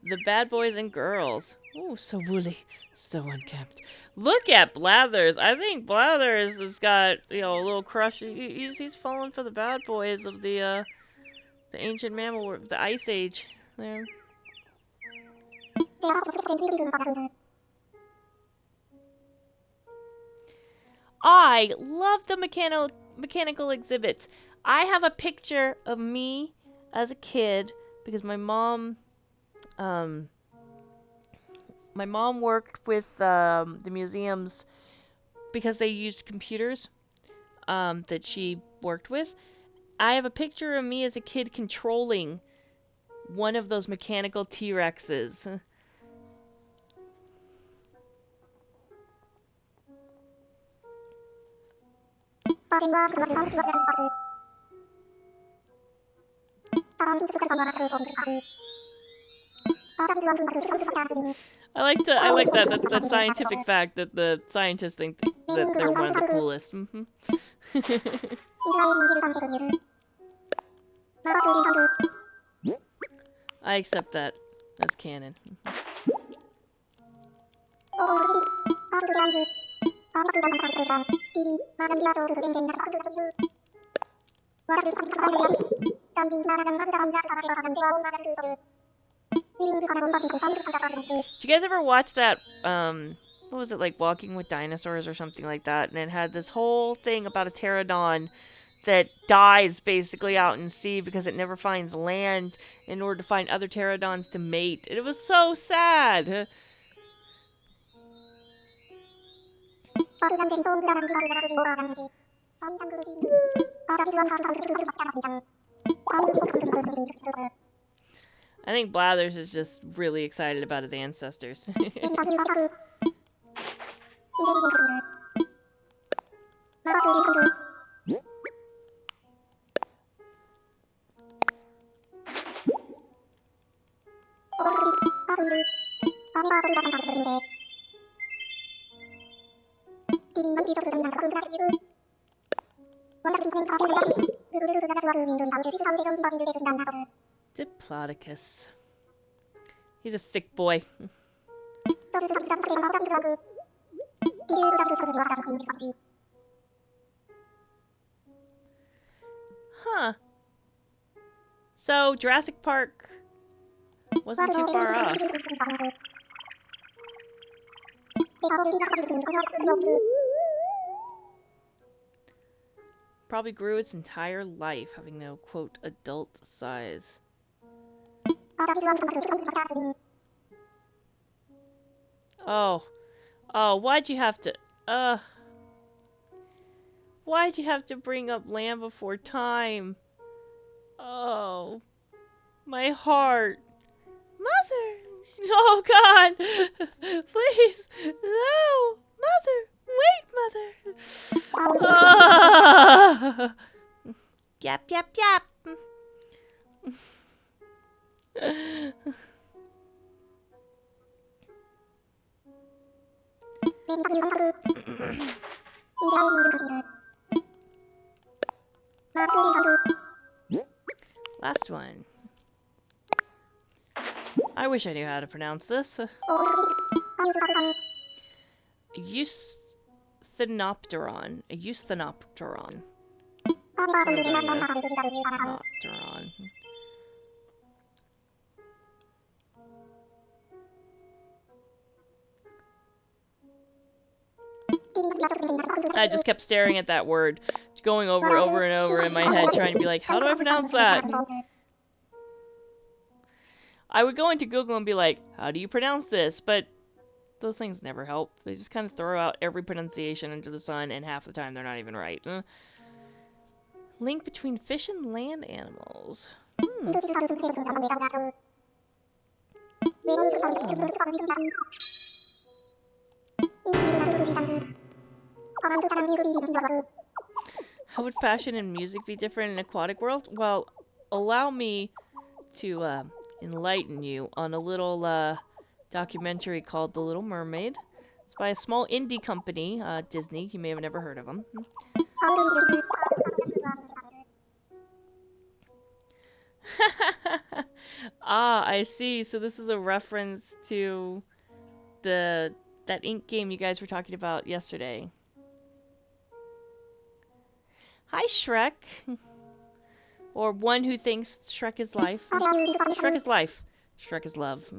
The bad boys and girls. Ooh, so woolly, so unkempt. Look at Blathers. I think Blathers has got, you know, a little crush. He's falling for the bad boys of the ancient mammal, the Ice Age. There. I love the mechanical exhibits. I have a picture of me as a kid because my mom worked with the museums because they used computers that she worked with. I have a picture of me as a kid controlling one of those mechanical T-Rexes. I like that. That's the scientific fact that the scientists think that they're one of the coolest. I accept that as canon. Did you guys ever watch that, what was it, like Walking with Dinosaurs or something like that? And it had this whole thing about a pterodon that dies basically out in sea because it never finds land in order to find other pterodons to mate. It was so sad. I think Blathers is just really excited about his ancestors. Diplodocus. He's a sick boy. Huh. So, Jurassic Park wasn't too far off. Probably grew its entire life, having no, quote, adult size. Oh. Oh, why'd you have to... Why'd you have to bring up Land Before Time? Oh. My heart. Mother! Oh, God! Please! No! Mother! Wait, Mother! Ah! Yap, yap, yap! Last one. I wish I knew how to pronounce this. Eusthenopteron. A eusthenopteron. Eusthenopteron. I just kept staring at that word, going over and over in my head, trying to be like, how do I pronounce that? I would go into Google and be like, how do you pronounce this? But those things never help. They just kind of throw out every pronunciation under the sun, and half the time they're not even right. Link between fish and land animals. How would fashion and music be different in an aquatic world? Well, allow me to enlighten you on a little documentary called The Little Mermaid. It's by a small indie company, Disney. You may have never heard of them. Ah, I see. So this is a reference to that ink game you guys were talking about yesterday. Hi, Shrek. Or one who thinks Shrek is life. Shrek is life. Shrek is love.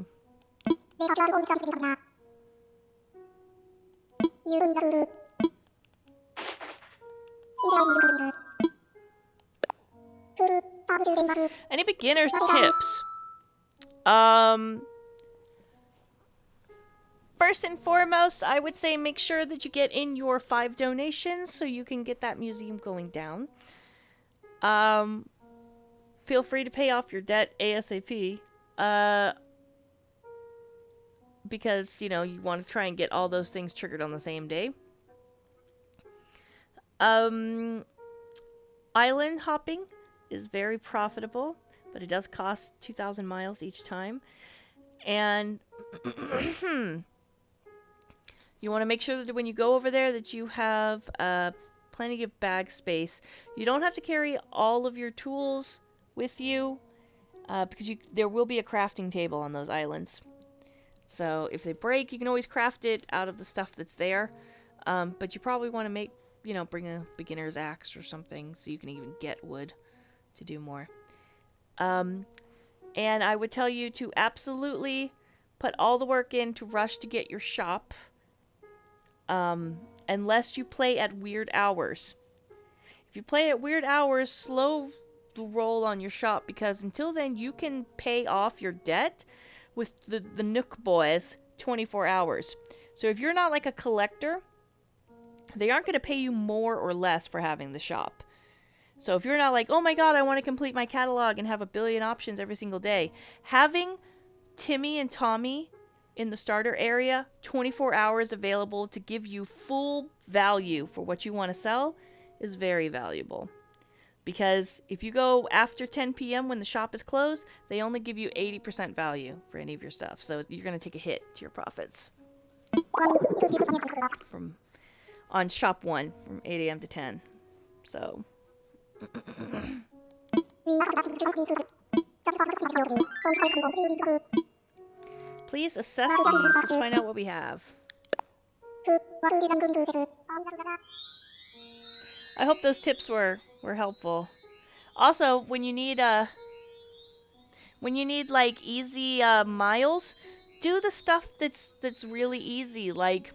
Any beginner's tips? First and foremost, I would say make sure that you get in your 5 donations so you can get that museum going down. Feel free to pay off your debt ASAP. Because, you know, you want to try and get all those things triggered on the same day. Island hopping is very profitable, but it does cost 2,000 miles each time. And you want to make sure that when you go over there that you have plenty of bag space. You don't have to carry all of your tools with you because there will be a crafting table on those islands. So if they break, you can always craft it out of the stuff that's there. But you probably want to bring a beginner's axe or something so you can even get wood to do more. And I would tell you to absolutely put all the work in to rush to get your shop. Unless you play at weird hours. If you play at weird hours, slow the roll on your shop, because until then you can pay off your debt with the Nook boys 24 hours. So if you're not like a collector, they aren't going to pay you more or less for having the shop. So if you're not like, oh my god, I want to complete my catalog and have a billion options every single day, having Timmy and Tommy in the starter area 24 hours available to give you full value for what you want to sell is very valuable. Because if you go after 10 p.m. when the shop is closed, they only give you 80% value for any of your stuff. So you're going to take a hit to your profits. On shop 1 from 8 a.m. to 10. So. Please assess these. Let's find out what we have. I hope those tips were helpful. Also, when you need like easy miles, do the stuff that's really easy, like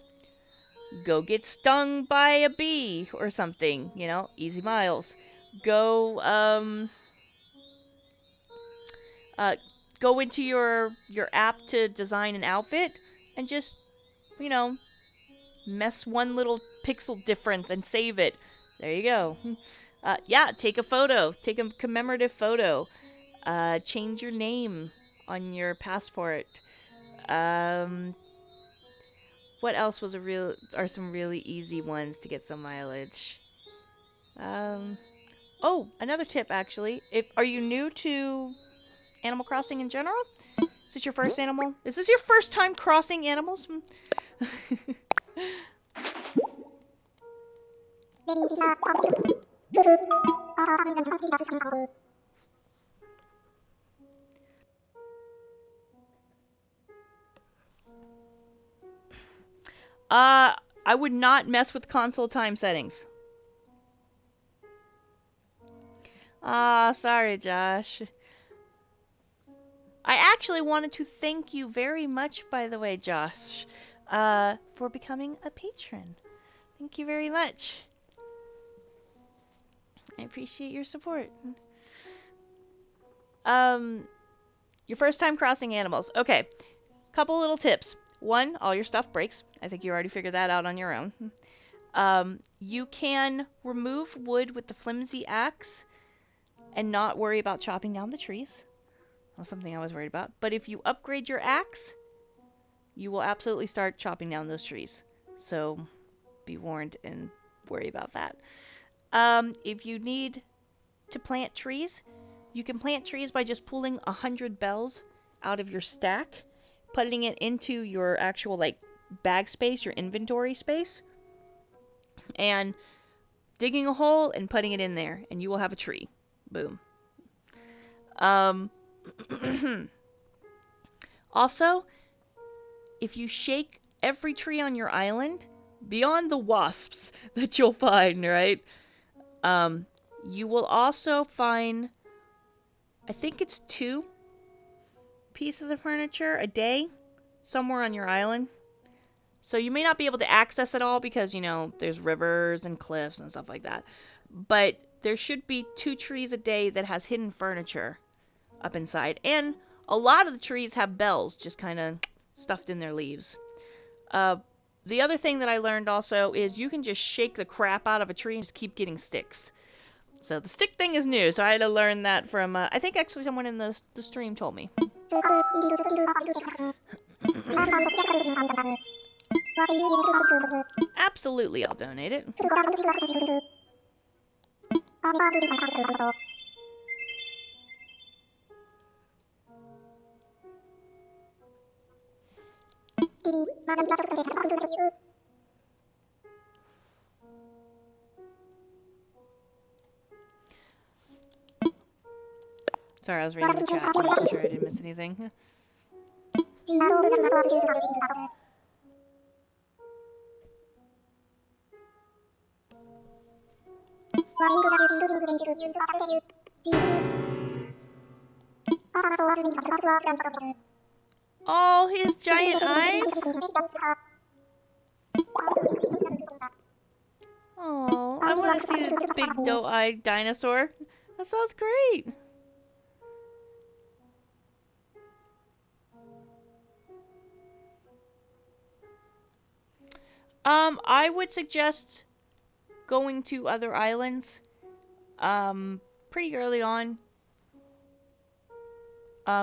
go get stung by a bee or something, you know, easy miles. Go into your app to design an outfit and just, you know, mess one little pixel difference and save it. There you go. Yeah, take a photo. Take a commemorative photo. Change your name on your passport. What else was are some really easy ones to get some mileage? Oh, another tip actually. Are you new to Animal Crossing in general? Is this your first animal? Is this your first time crossing animals? I would not mess with console time settings. Sorry, Josh. I actually wanted to thank you very much, by the way, Josh, for becoming a patron. Thank you very much. I appreciate your support. Your first time crossing animals. Okay, couple little tips. One, all your stuff breaks. I think you already figured that out on your own. You can remove wood with the flimsy axe and not worry about chopping down the trees. That was something I was worried about. But if you upgrade your axe, you will absolutely start chopping down those trees. So be warned and worry about that. If you need to plant trees, you can plant trees by just pulling 100 bells out of your stack, putting it into your actual like bag space, your inventory space, and digging a hole and putting it in there, and you will have a tree. Boom. Also, if you shake every tree on your island, beyond the wasps that you'll find, right? You will also find, I think it's 2 pieces of furniture a day somewhere on your island. So you may not be able to access it all because, you know, there's rivers and cliffs and stuff like that. But there should be 2 trees a day that has hidden furniture up inside. And a lot of the trees have bells just kind of stuffed in their leaves. The other thing that I learned also is you can just shake the crap out of a tree and just keep getting sticks. So the stick thing is new, so I had to learn that from, I think actually someone in the stream told me. Absolutely, I'll donate it. Sorry, I was reading the chat, making sure I didn't miss anything. Oh, his giant eyes? Oh, I want to see the big doe-eyed dinosaur. That sounds great. I would suggest going to other islands, pretty early on.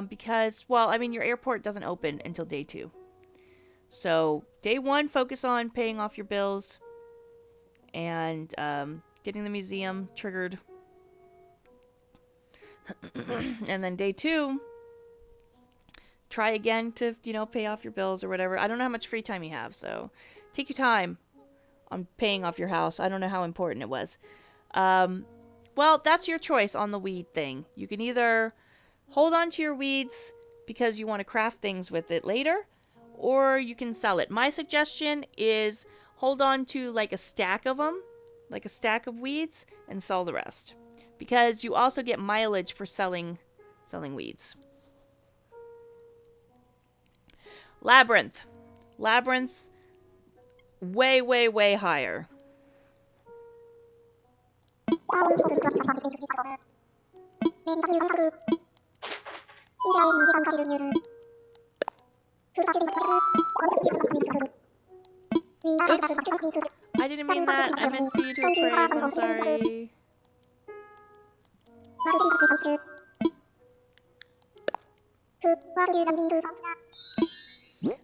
Because, well, I mean, your airport doesn't open until day 2. So, day 1, focus on paying off your bills and, getting the museum triggered. And then day 2, try again to, you know, pay off your bills or whatever. I don't know how much free time you have, so take your time on paying off your house. I don't know how important it was. Well, that's your choice on the weed thing. You can either hold on to your weeds because you want to craft things with it later, or you can sell it. My suggestion is hold on to like a stack of them, like a stack of weeds, and sell the rest. Because you also get mileage for selling weeds. Labyrinth. Labyrinth, way, way, way higher. Oops. I didn't mean that. I meant for you to appraise. I'm sorry.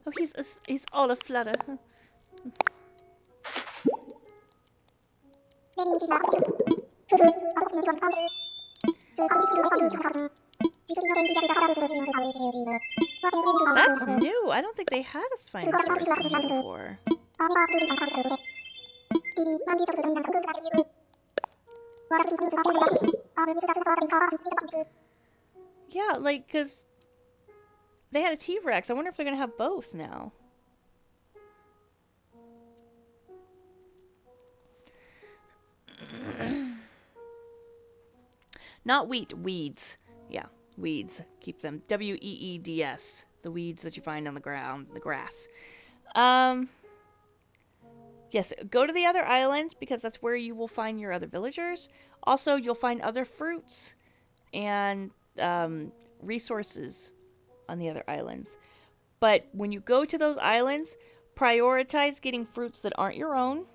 Oh, he's all a flutter. That's new. I don't think they had a Spinosaurus in here before. Yeah, like, because they had a T-Rex. I wonder if they're going to have both now. Not wheat, weeds. Yeah, weeds. Keep them. W-E-E-D-S. The weeds that you find on the ground, the grass. Yes, go to the other islands because that's where you will find your other villagers. Also, you'll find other fruits and resources on the other islands. But when you go to those islands, prioritize getting fruits that aren't your own.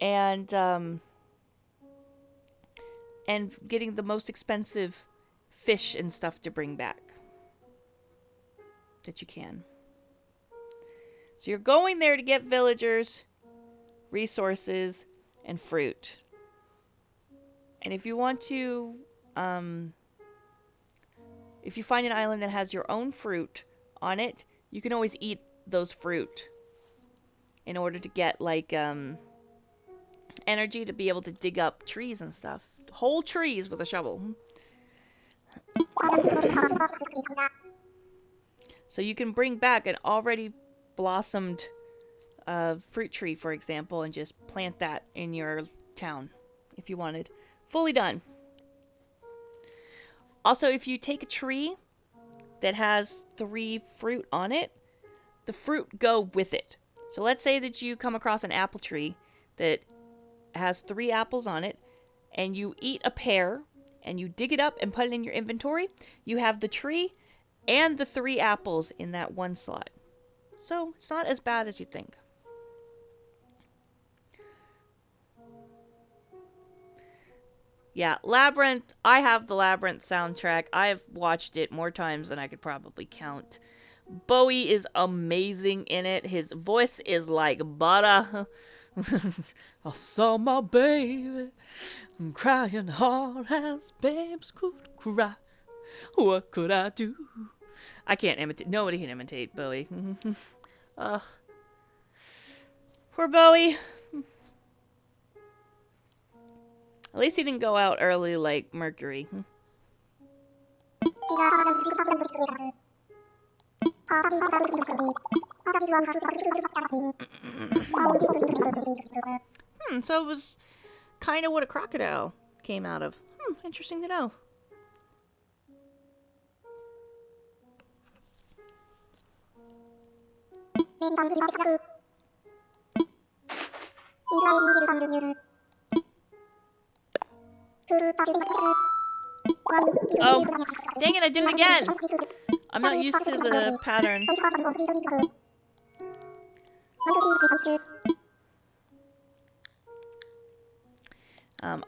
And getting the most expensive fish and stuff to bring back that you can. So you're going there to get villagers, resources, and fruit. And if you want to, if you find an island that has your own fruit on it, you can always eat those fruit in order to get, like, energy to be able to dig up trees and stuff. Whole trees with a shovel. So you can bring back an already blossomed fruit tree, for example, and just plant that in your town if you wanted. Fully done. Also, if you take a tree that has 3 fruit on it, the fruit go with it. So let's say that you come across an apple tree that has 3 apples on it, and you eat a pear, and you dig it up and put it in your inventory, you have the tree and the 3 apples in that one slot. So it's not as bad as you think. Yeah, Labyrinth, I have the Labyrinth soundtrack. I've watched it more times than I could probably count. Bowie is amazing in it. His voice is like butter. I saw my baby crying hard as babes could cry. What could I do? I can't imitate. Nobody can imitate Bowie. Ugh. Poor Bowie. At least he didn't go out early like Mercury. So it was kind of what a crocodile came out of. Interesting to know. Oh, dang it, I did it again! I'm not used to the pattern.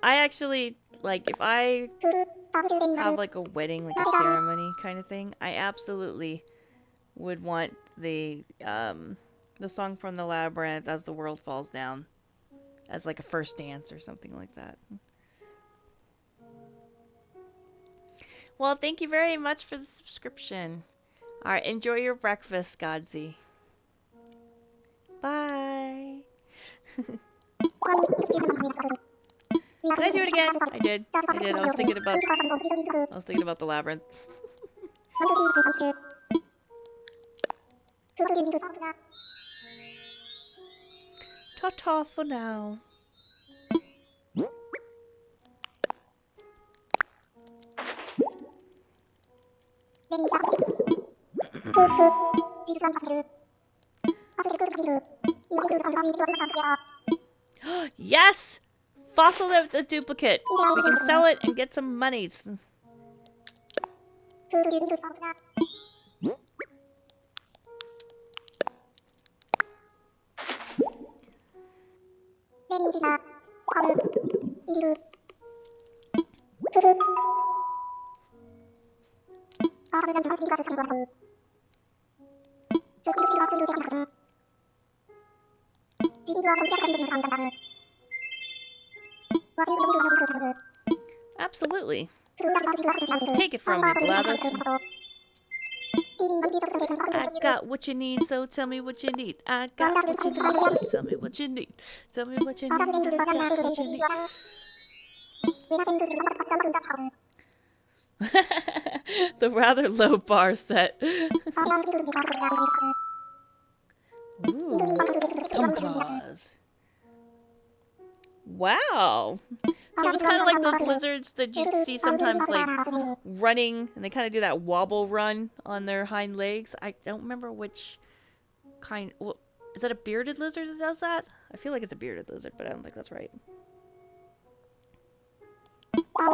I actually, like, if I have, like, a wedding, like a ceremony kind of thing, I absolutely would want the song from the Labyrinth, As the World Falls Down, as, like, a first dance or something like that. Well, thank you very much for the subscription. Alright, enjoy your breakfast, Godsey. Bye! Can I do it again? I did. I was thinking about the Labyrinth. Ta-ta for now. Yes! Fossil a duplicate. We can sell it and get some monies. Absolutely. Take it from me, Blathers. I got what you need, so tell me what you need. I got what you need, so tell me what you need. Tell me what you need. I got what you need. The rather low bar set. Ooh, thumb claws. Wow. So it was kind of like those lizards that you see sometimes, like, running, and they kind of do that wobble run on their hind legs. I don't remember which kind. Well, is that a bearded lizard that does that? I feel like it's a bearded lizard, but I don't think that's right. I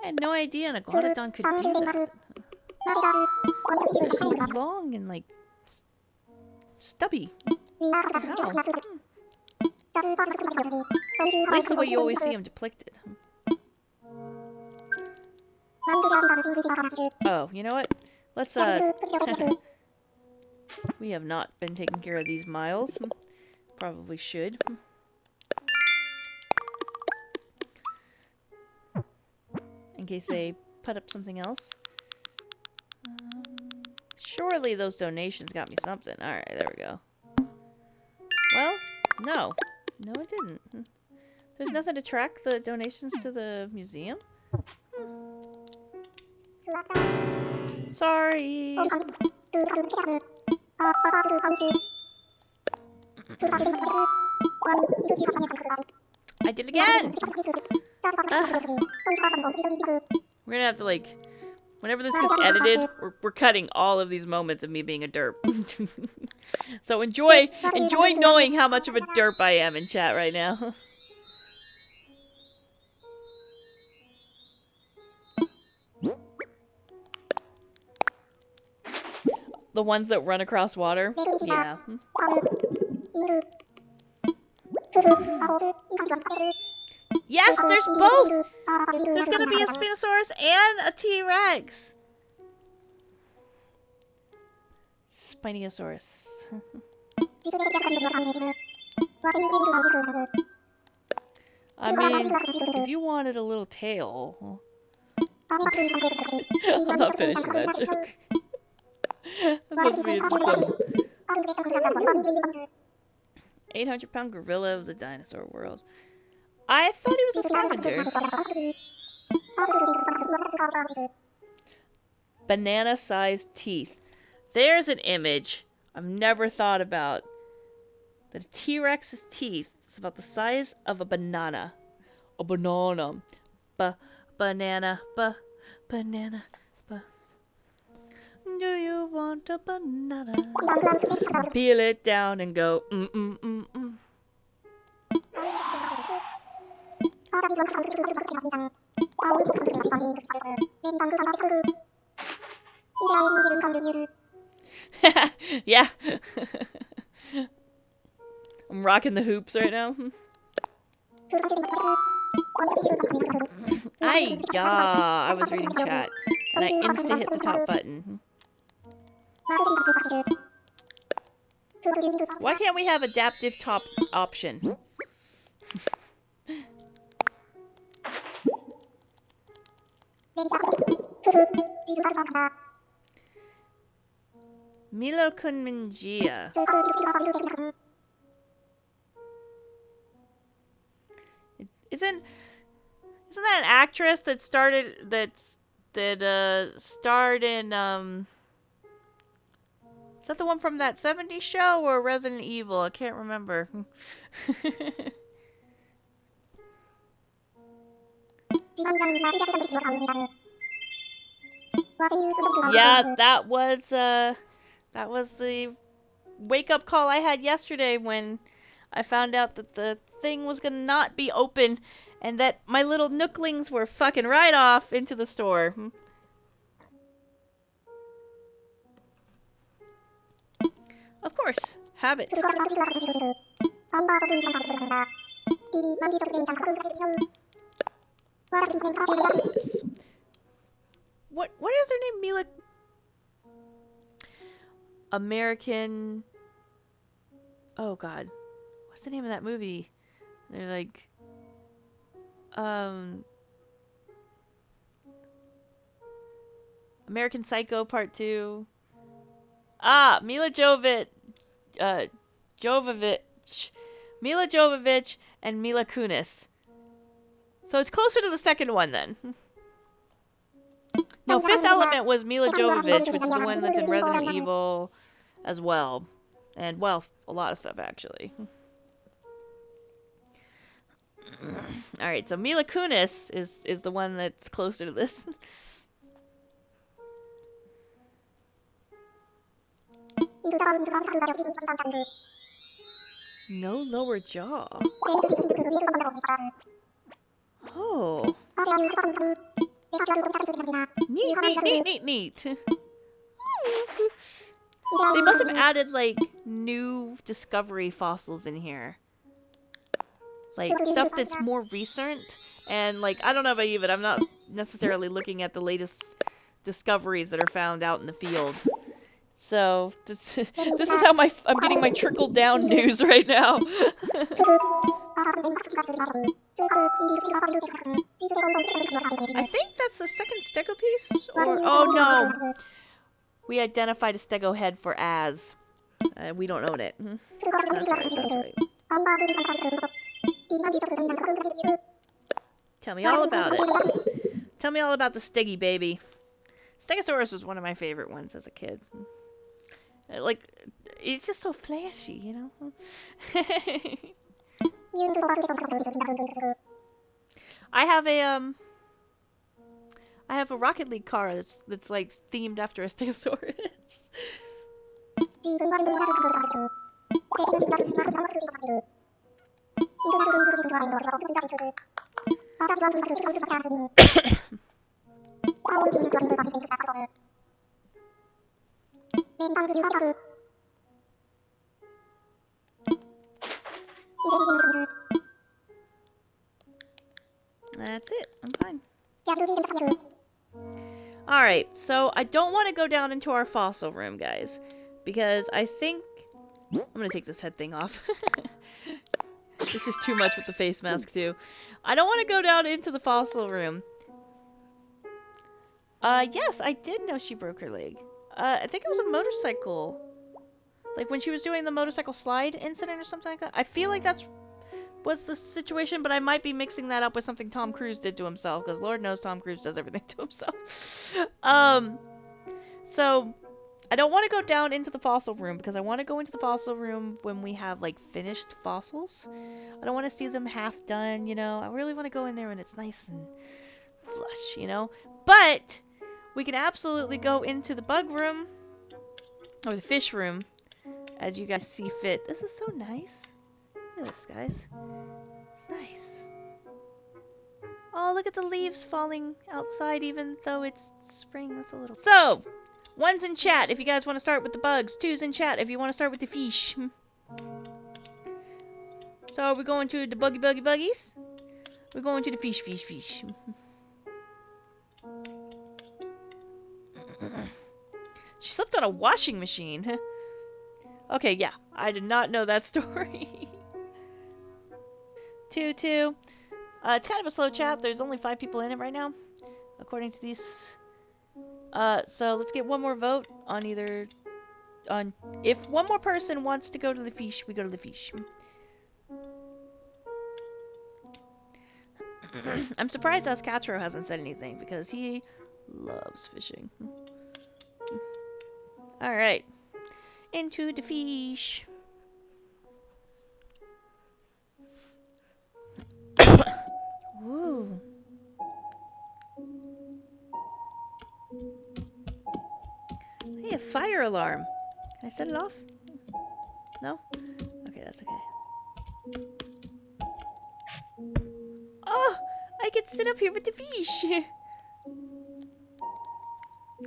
had no idea an outdone could do that. They're so long and, like, stubby. Wow. At least the way you always see them depicted. Oh, you know what? Let's, we have not been taking care of these miles. Probably should. In case they put up something else. Surely those donations got me something. Alright, there we go. Well, no. No, it didn't. There's nothing to track the donations to the museum? Sorry. I did it again! We're gonna have to, like, whenever this gets edited, we're cutting all of these moments of me being a derp. So enjoy knowing how much of a derp I am in chat right now. The ones that run across water? Yeah. Yes, there's both! There's gonna be a Spinosaurus and a T-Rex! Spinosaurus. I mean, if you wanted a little tail... I'm not finishing that joke. That's supposed to be a 800-pound gorilla of the dinosaur world. I thought he was a scavenger. Banana-sized teeth. There's an image I've never thought about. The T-Rex's teeth is about the size of a banana. A banana. Banana. Banana. Do you want a banana? Peel it down and go Yeah. I'm rocking the hoops right now. I was reading chat and I insta hit the top button. Why can't we have adaptive top option? Milo Kunminjia. Isn't that an actress that starred in is that the one from that 70s show or Resident Evil? I can't remember. Yeah, that was the wake-up call I had yesterday when I found out that the thing was gonna not be open and that my little nooklings were fucking right off into the store. Of course, have it. What is her name? Mila? American... Oh, God. What's the name of that movie? They're like... American Psycho Part 2. Ah, Mila Jovovich. Mila Jovovich and Mila Kunis. So it's closer to the second one then. No, Fifth Element was Mila Jovovich, which is the one that's in Resident Evil as well. And, well, a lot of stuff, actually. Alright, so Mila Kunis is the one that's closer to this. No lower jaw. Oh. Neat. They must have added, like, new discovery fossils in here. Like, stuff that's more recent. And, like, I don't know about you, but I'm not necessarily looking at the latest discoveries that are found out in the field. So, this is how I'm getting my trickle-down news right now. I think that's the second stego piece? Or, oh no! We identified a stego head for Az. We don't own it. That's right. Tell me all about it. Tell me all about the Steggy baby. Stegosaurus was one of my favorite ones as a kid. Like, it's just so flashy, you know? I have a Rocket League car that's like themed after a Stegosaurus. That's it. I'm fine. Alright, so I don't want to go down into our fossil room, guys. Because I think... I'm going to take this head thing off. This is too much with the face mask, too. I don't want to go down into the fossil room. Yes, I did know she broke her leg. I think it was a motorcycle. Like when she was doing the motorcycle slide incident or something like that. I feel like that's was the situation, but I might be mixing that up with something Tom Cruise did to himself, because Lord knows Tom Cruise does everything to himself. So I don't want to go down into the fossil room, because I want to go into the fossil room when we have, like, finished fossils. I don't want to see them half done, you know. I really want to go in there when it's nice and flush, you know. But we can absolutely go into the bug room, or the fish room, as you guys see fit. This is so nice. Look at this, guys. It's nice. Oh, look at the leaves falling outside, even though it's spring. That's a little... So, one's in chat if you guys want to start with the bugs. Two's in chat if you want to start with the fish. So, we're going to the buggies. We're going to the fish. She slipped on a washing machine. Okay, yeah. I did not know that story. 2-2. It's kind of a slow chat. There's only 5 people in it right now, according to these. So let's get one more vote on either... if one more person wants to go to the fish, we go to the fish. I'm surprised Ascatro hasn't said anything, because he loves fishing. Alright. Into the fish. Woo. Hey, a fire alarm. Can I set it off? No? Okay, that's okay. Oh! I can sit up here with the fish!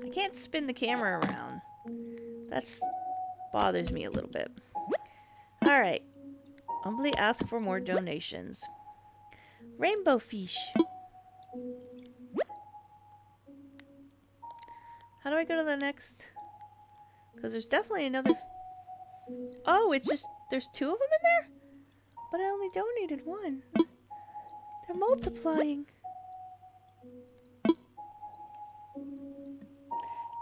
I can't spin the camera around. That's bothers me a little bit. Alright. Humbly ask for more donations. Rainbow fish. How do I go to the next Because there's definitely another... Oh, it's just... There's 2 of them in there? But I only donated 1. They're multiplying.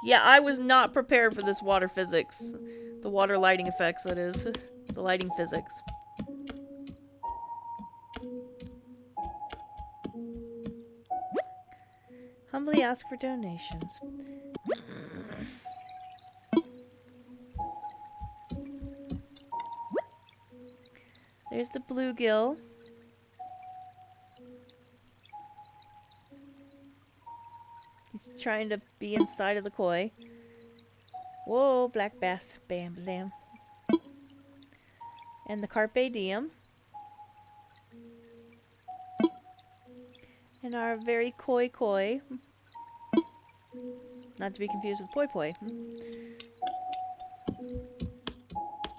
Yeah, I was not prepared for this water physics. The water lighting effects, that is. The lighting physics. Humbly ask for donations. There's the bluegill. He's trying to be inside of the koi. Whoa, black bass. Bam, bam. And the carpe diem. And our very koi koi. Not to be confused with poi poi.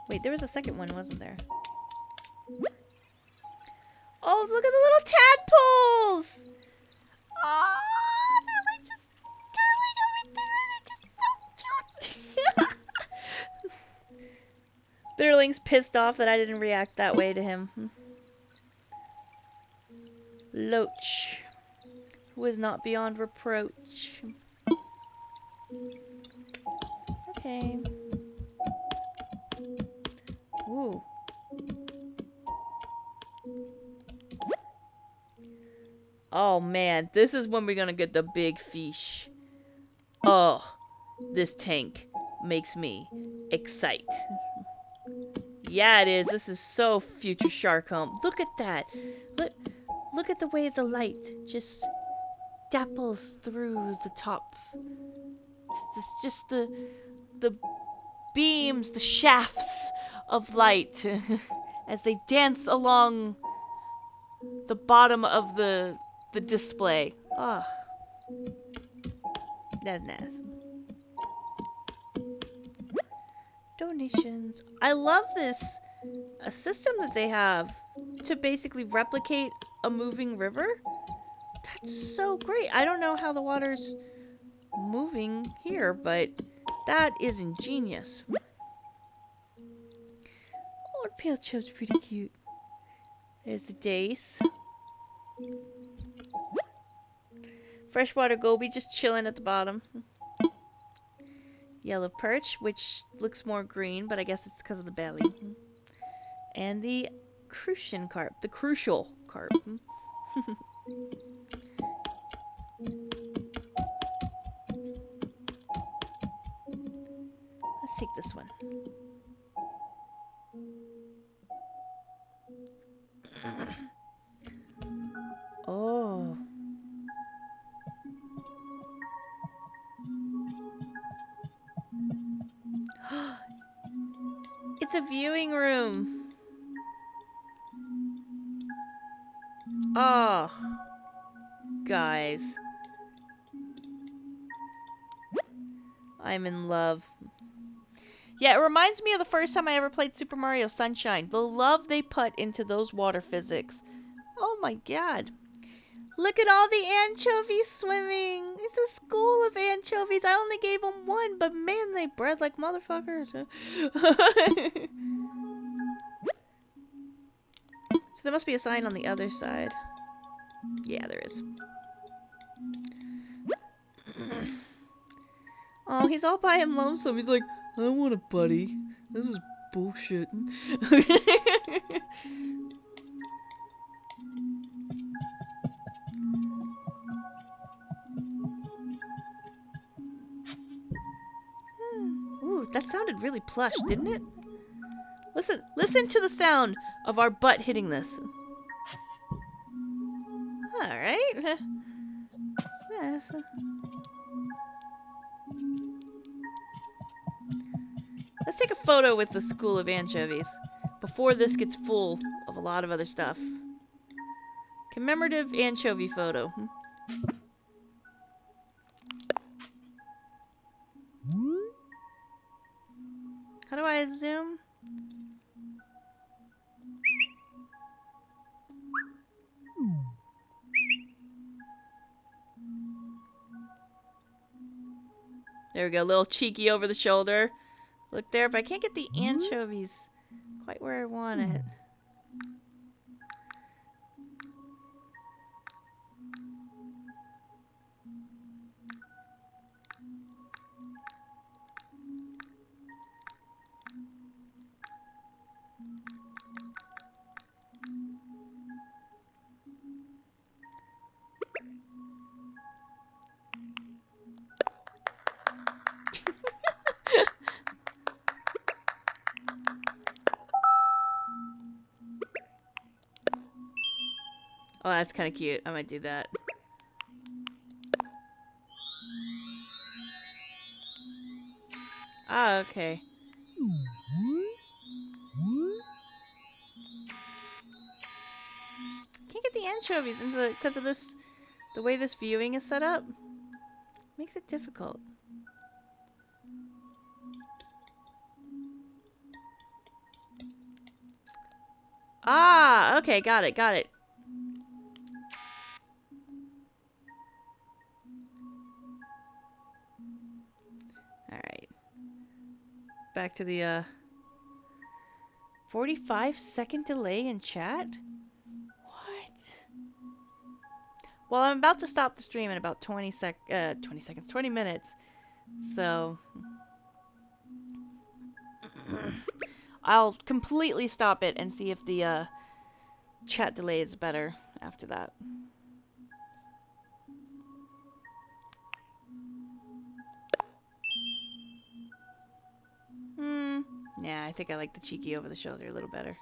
Wait, there was a second one, wasn't there? Oh, look at the little tadpoles! Oh, they're like just cuddling over there. They're just so cute. Bitterling's pissed off that I didn't react that way to him. Loach, who is not beyond reproach. Okay. Ooh. Oh man, this is when we're gonna get the big fish. Oh, this tank makes me excite. Yeah, it is. This is so future shark home. Look at that. Look at the way the light just dapples through the top. Just the beams, the shafts of light as they dance along the bottom of the display. Ah, that's nice. Donations. I love this a system that they have to basically replicate a moving river. That's so great. I don't know how the water's moving here, but that is ingenious. Oh, the pale chub's pretty cute. There's the dace. Freshwater goby just chilling at the bottom. Yellow perch, which looks more green, but I guess it's because of the belly. And the crucian carp. The crucial carp. Let's take this one. Oh. It's a viewing room. Oh. Guys. I'm in love. Yeah, it reminds me of the first time I ever played Super Mario Sunshine. The love they put into those water physics. Oh my god. Look at all the anchovies swimming. It's a school of anchovies. I only gave them 1, but man, they bred like motherfuckers. So there must be a sign on the other side. Yeah, there is. Oh, he's all by him lonesome. He's like, I want a buddy. This is bullshit. Ooh, that sounded really plush, didn't it? Listen to the sound of our butt hitting this. Alright. Nice. Let's take a photo with the school of anchovies before this gets full of a lot of other stuff. Commemorative anchovy photo. How do I zoom? There we go, a little cheeky over the shoulder. look there, but I can't get the anchovies quite where I want it. Oh, that's kind of cute. I might do that. Ah, okay. Can't get the anchovies into the because of this, the way this viewing is set up. Makes it difficult. Ah, okay, got it, got it. Alright. Back to the 45-second delay in chat? What? Well, I'm about to stop the stream in about 20 minutes. So I'll completely stop it and see if the chat delay is better after that. Yeah, I think I like the cheeky over the shoulder a little better.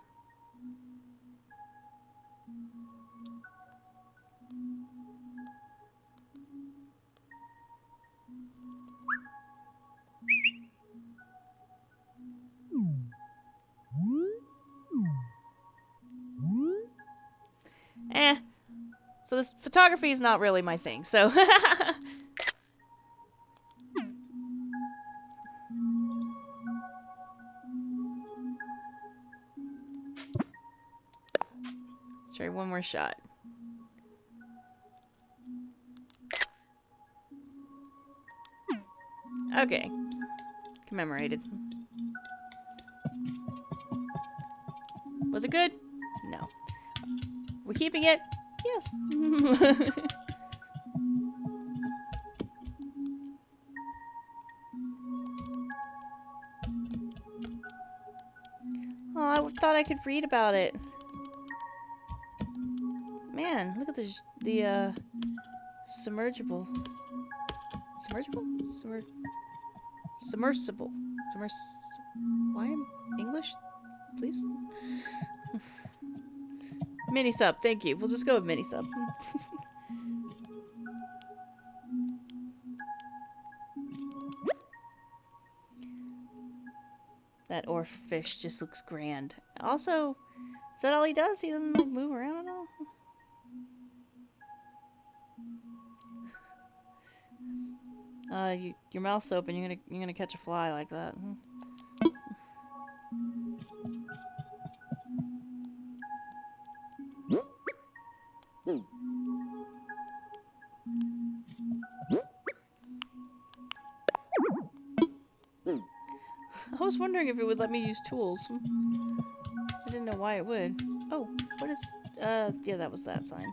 So this photography is not really my thing, so let's try one more shot. Okay. Commemorated. Was it good? No. We keeping it? Yes. Oh, I thought I could read about it. Man, look at the submergible. Submersible. Why am English? Please? Mini sub, thank you. We'll just go with mini sub. That orf fish just looks grand. Also, is that all he does? He doesn't like move around at all? Your mouth's open. You're gonna catch a fly like that. I was wondering if it would let me use tools. I didn't know why it would. Oh, what is... yeah, that was that sign.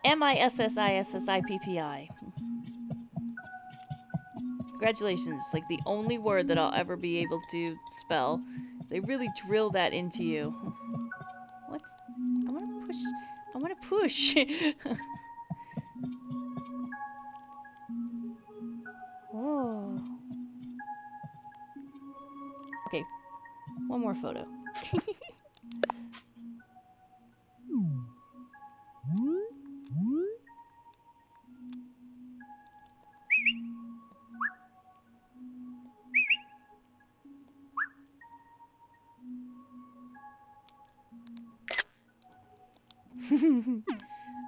MISSISSIPPI. Congratulations. Like the only word that I'll ever be able to spell. They really drill that into you. What? I want to push... I want to push! Oh. Okay. One more photo.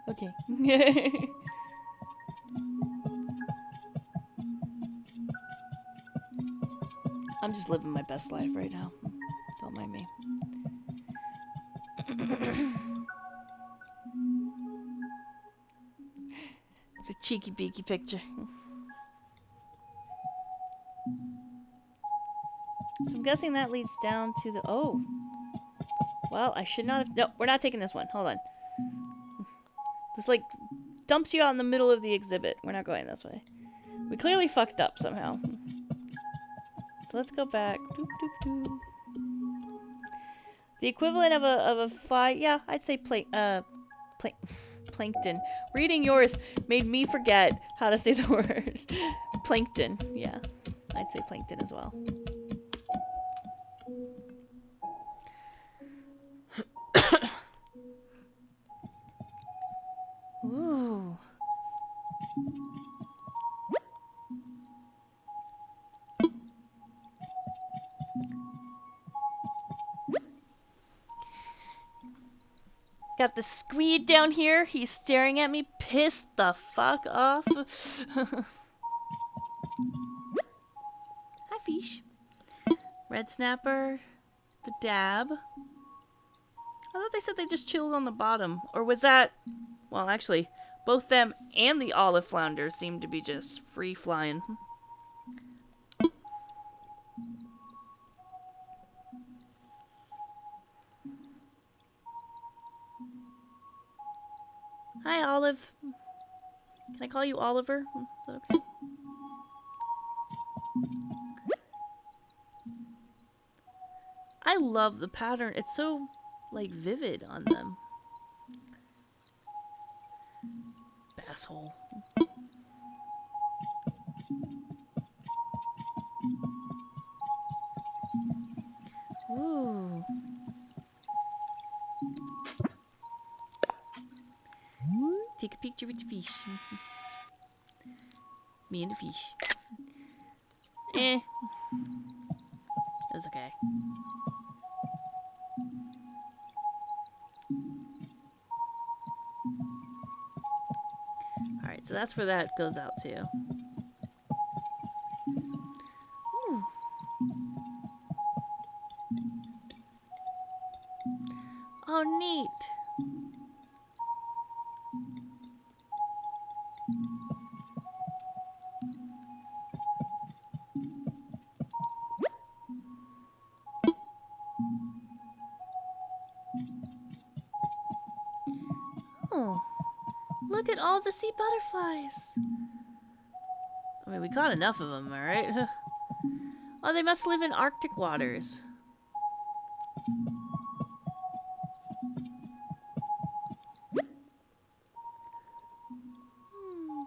Okay. I'm just living my best life right now. Don't mind me. cheeky beaky picture. So I'm guessing that leads down to the... Oh. Well, I should not have... No, we're not taking this one. Hold on. This, like, dumps you out in the middle of the exhibit. We're not going this way. We clearly fucked up somehow. So let's go back. Doop, doop, doop. The equivalent of a fly... Yeah, I'd say plankton. Reading yours made me forget how to say the word. Plankton. Yeah, I'd say plankton as well. Ooh. Got the squid down here. He's staring at me, pissed the fuck off. Hi, fish. Red snapper. The dab. I thought they said they just chilled on the bottom. Or was that... Well, actually, both them and the olive flounder seem to be just free flying. Hi, Olive. Can I call you Oliver? Is that okay? I love the pattern. It's so, like, vivid on them. Basshole. Ooh. Take a picture with the fish. Me and the fish. It was okay. Alright, so that's where that goes out to. Ooh. Oh, neat. Oh, look at all the sea butterflies. I mean, we caught enough of them, alright? Oh, they must live in Arctic waters.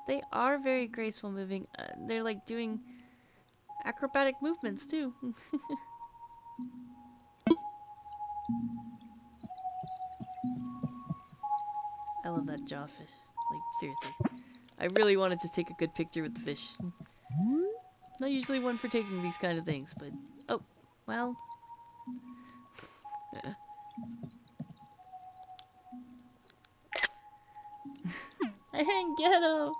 They are very graceful moving. They're like doing acrobatic movements too. I love that jawfish. Like, seriously. I really wanted to take a good picture with the fish. Not usually one for taking these kind of things, but... Oh, well... I didn't get him!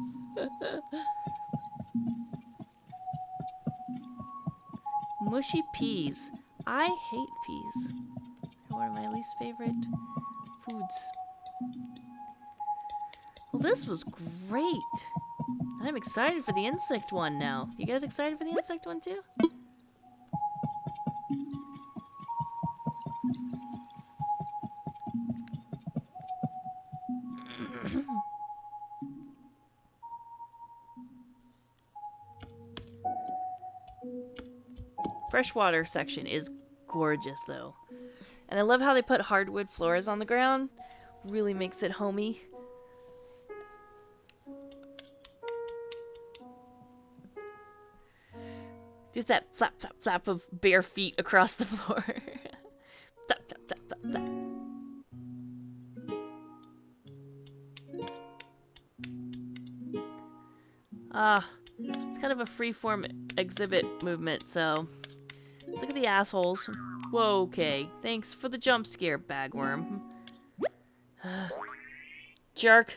Mushy peas. I hate peas. They're one of my least favorite foods. Well, this was great. I'm excited for the insect one now. You guys excited for the insect one too? Freshwater section is gorgeous though. And I love how they put hardwood floors on the ground. Really makes it homey. Just that flap, flap, flap of bare feet across the floor. Flap, flap, flap, flap, flap. It's kind of a freeform exhibit movement, so... Let's look at the assholes. Whoa, okay. Thanks for the jump scare, bagworm. Jerk.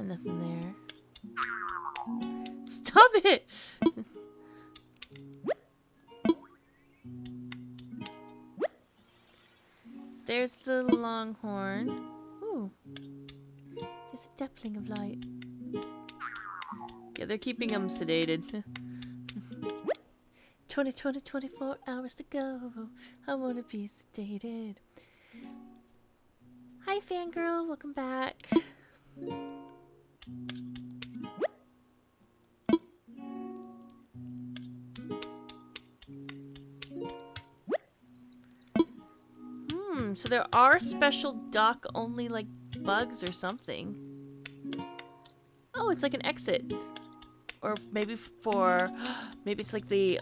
Nothing there. Stop it! There's the longhorn. Ooh. Just a dappling of light. Yeah, they're keeping him sedated. 24 hours to go. I wanna be sedated. Hi, fangirl. Welcome back. So there are special dock-only, like, bugs or something. Oh, it's like an exit. Or maybe for... Maybe it's like the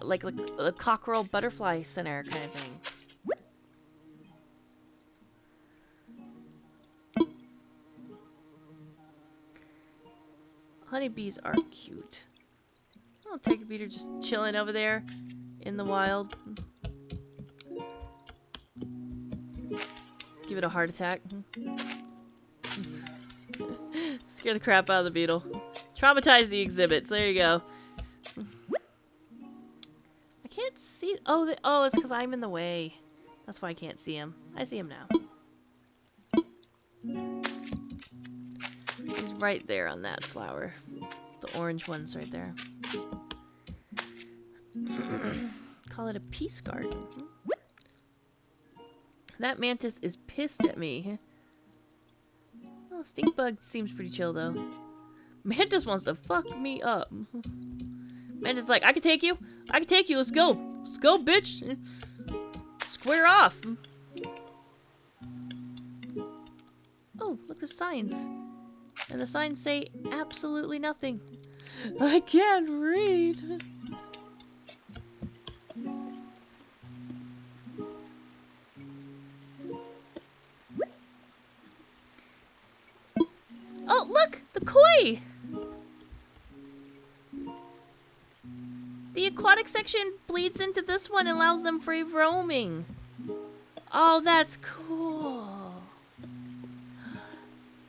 cockerel butterfly center kind of thing. Honeybees are cute. Oh, take a beater just chilling over there in the wild. Give it a heart attack. Scare the crap out of the beetle. Traumatize the exhibits. There you go. I can't see. Oh, oh, it's because I'm in the way. That's why I can't see him. I see him now. He's right there on that flower. The orange one's right there. Call it a peace garden. That mantis is pissed at me. Well, stink bug seems pretty chill though. Mantis wants to fuck me up. Mantis is like, I can take you. I can take you. Let's go. Let's go, bitch. Square off. Oh, look, there's signs. And the signs say absolutely nothing. I can't read. Oh, look! The koi! The aquatic section bleeds into this one and allows them free roaming. Oh, that's cool.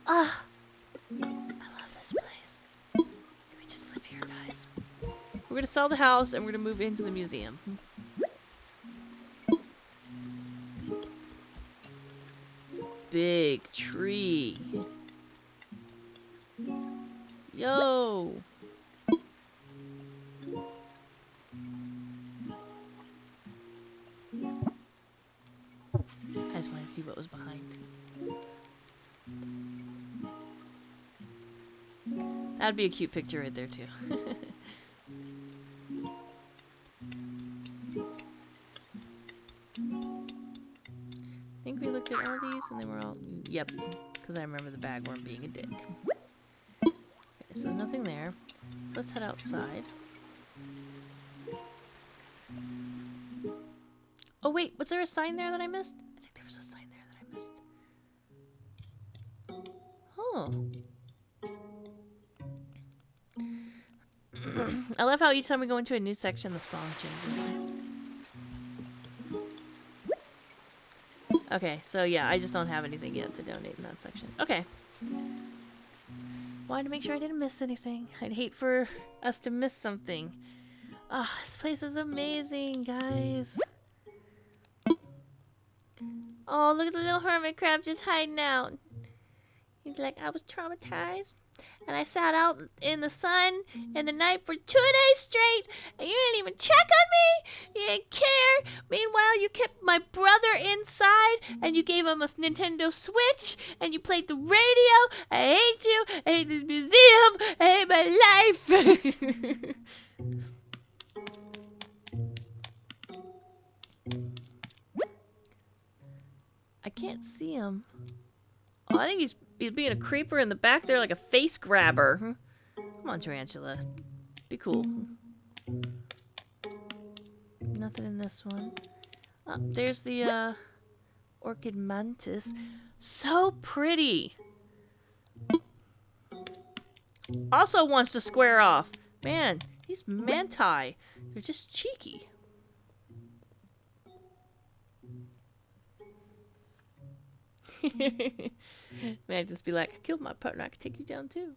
Ah. I love this place. Can we just live here, guys? We're gonna sell the house and we're gonna move into the museum. Big tree. Yo! I just want to see what was behind. That'd be a cute picture right there, too. I think we looked at all these and they were all... Yep, because I remember the bagworm being a dick. Okay, so there's nothing there. So let's head outside. Oh wait, was there a sign there that I missed? I think there was a sign there that I missed. Oh. I love how each time we go into a new section, the song changes. Okay, so yeah, I just don't have anything yet to donate in that section. Okay. Wanted to make sure I didn't miss anything. I'd hate for us to miss something. Ah, oh, this place is amazing, guys. Oh, look at the little hermit crab just hiding out. He's like, I was traumatized. And I sat out in the sun in the night for 2 days straight. And you didn't even check on me. You didn't care. Meanwhile, you kept my brother inside. And you gave him a Nintendo Switch. And you played the radio. I hate you. I hate this museum. I hate my life. I can't see him. Oh, I think he's being a creeper in the back there like a face grabber. Come on, Tarantula. Be cool. Nothing in this one. Oh, there's the orchid mantis. So pretty. Also wants to square off. Man, these manti. They're just cheeky. Man, I'd just be like, I killed my partner, I could take you down too.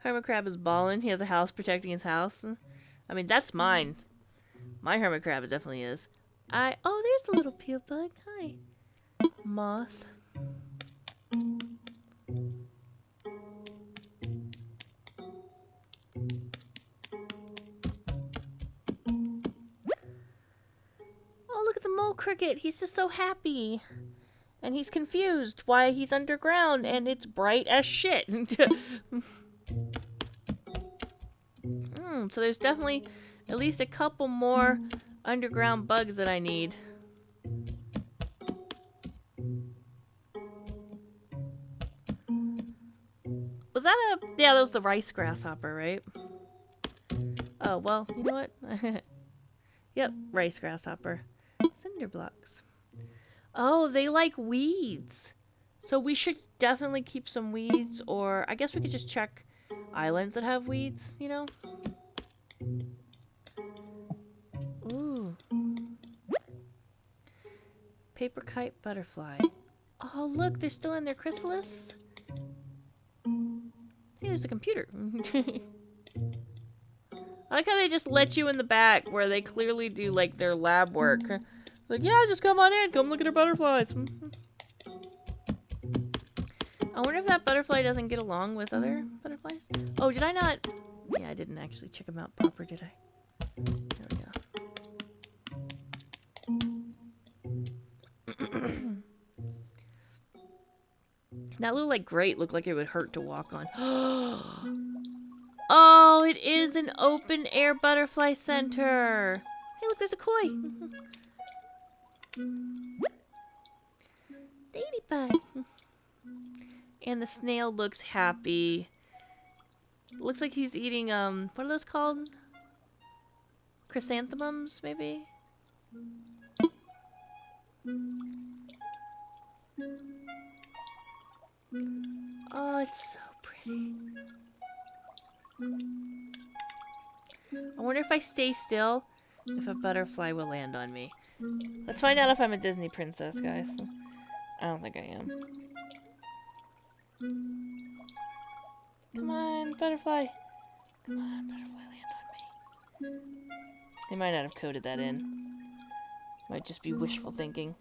Hermit crab is balling. He has a house protecting his house. I mean, that's mine. My hermit crab, it definitely is. Oh, there's a little peel bug. Hi. moth. Oh, look at the mole cricket. He's just so happy. And he's confused why he's underground and it's bright as shit. So there's definitely at least a couple more underground bugs that I need. Was that a... Yeah, that was the rice grasshopper, right? Oh, well, you know what? Yep, rice grasshopper. Cinder blocks. Oh, they like weeds. So we should definitely keep some weeds, or I guess we could just check islands that have weeds, you know? Ooh. Paper kite butterfly. Oh, look, they're still in their chrysalis. Hey, there's a computer. I like how they just let you in the back where they clearly do like their lab work. Like, yeah, just come on in. Come look at our butterflies. I wonder if that butterfly doesn't get along with other butterflies. Oh, did I not? Yeah, I didn't actually check them out proper, did I? There we go. That little like grate looked like it would hurt to walk on. Oh, it is an open air butterfly center. Hey, look, there's a koi. Ladybug. And the snail looks happy. Looks like he's eating, what are those called? Chrysanthemums, maybe? Oh, it's so pretty. I wonder if I stay still, if a butterfly will land on me. Let's find out if I'm a Disney princess, guys. I don't think I am. Come on, butterfly. Come on, butterfly, land on me. They might not have coded that in. Might just be wishful thinking.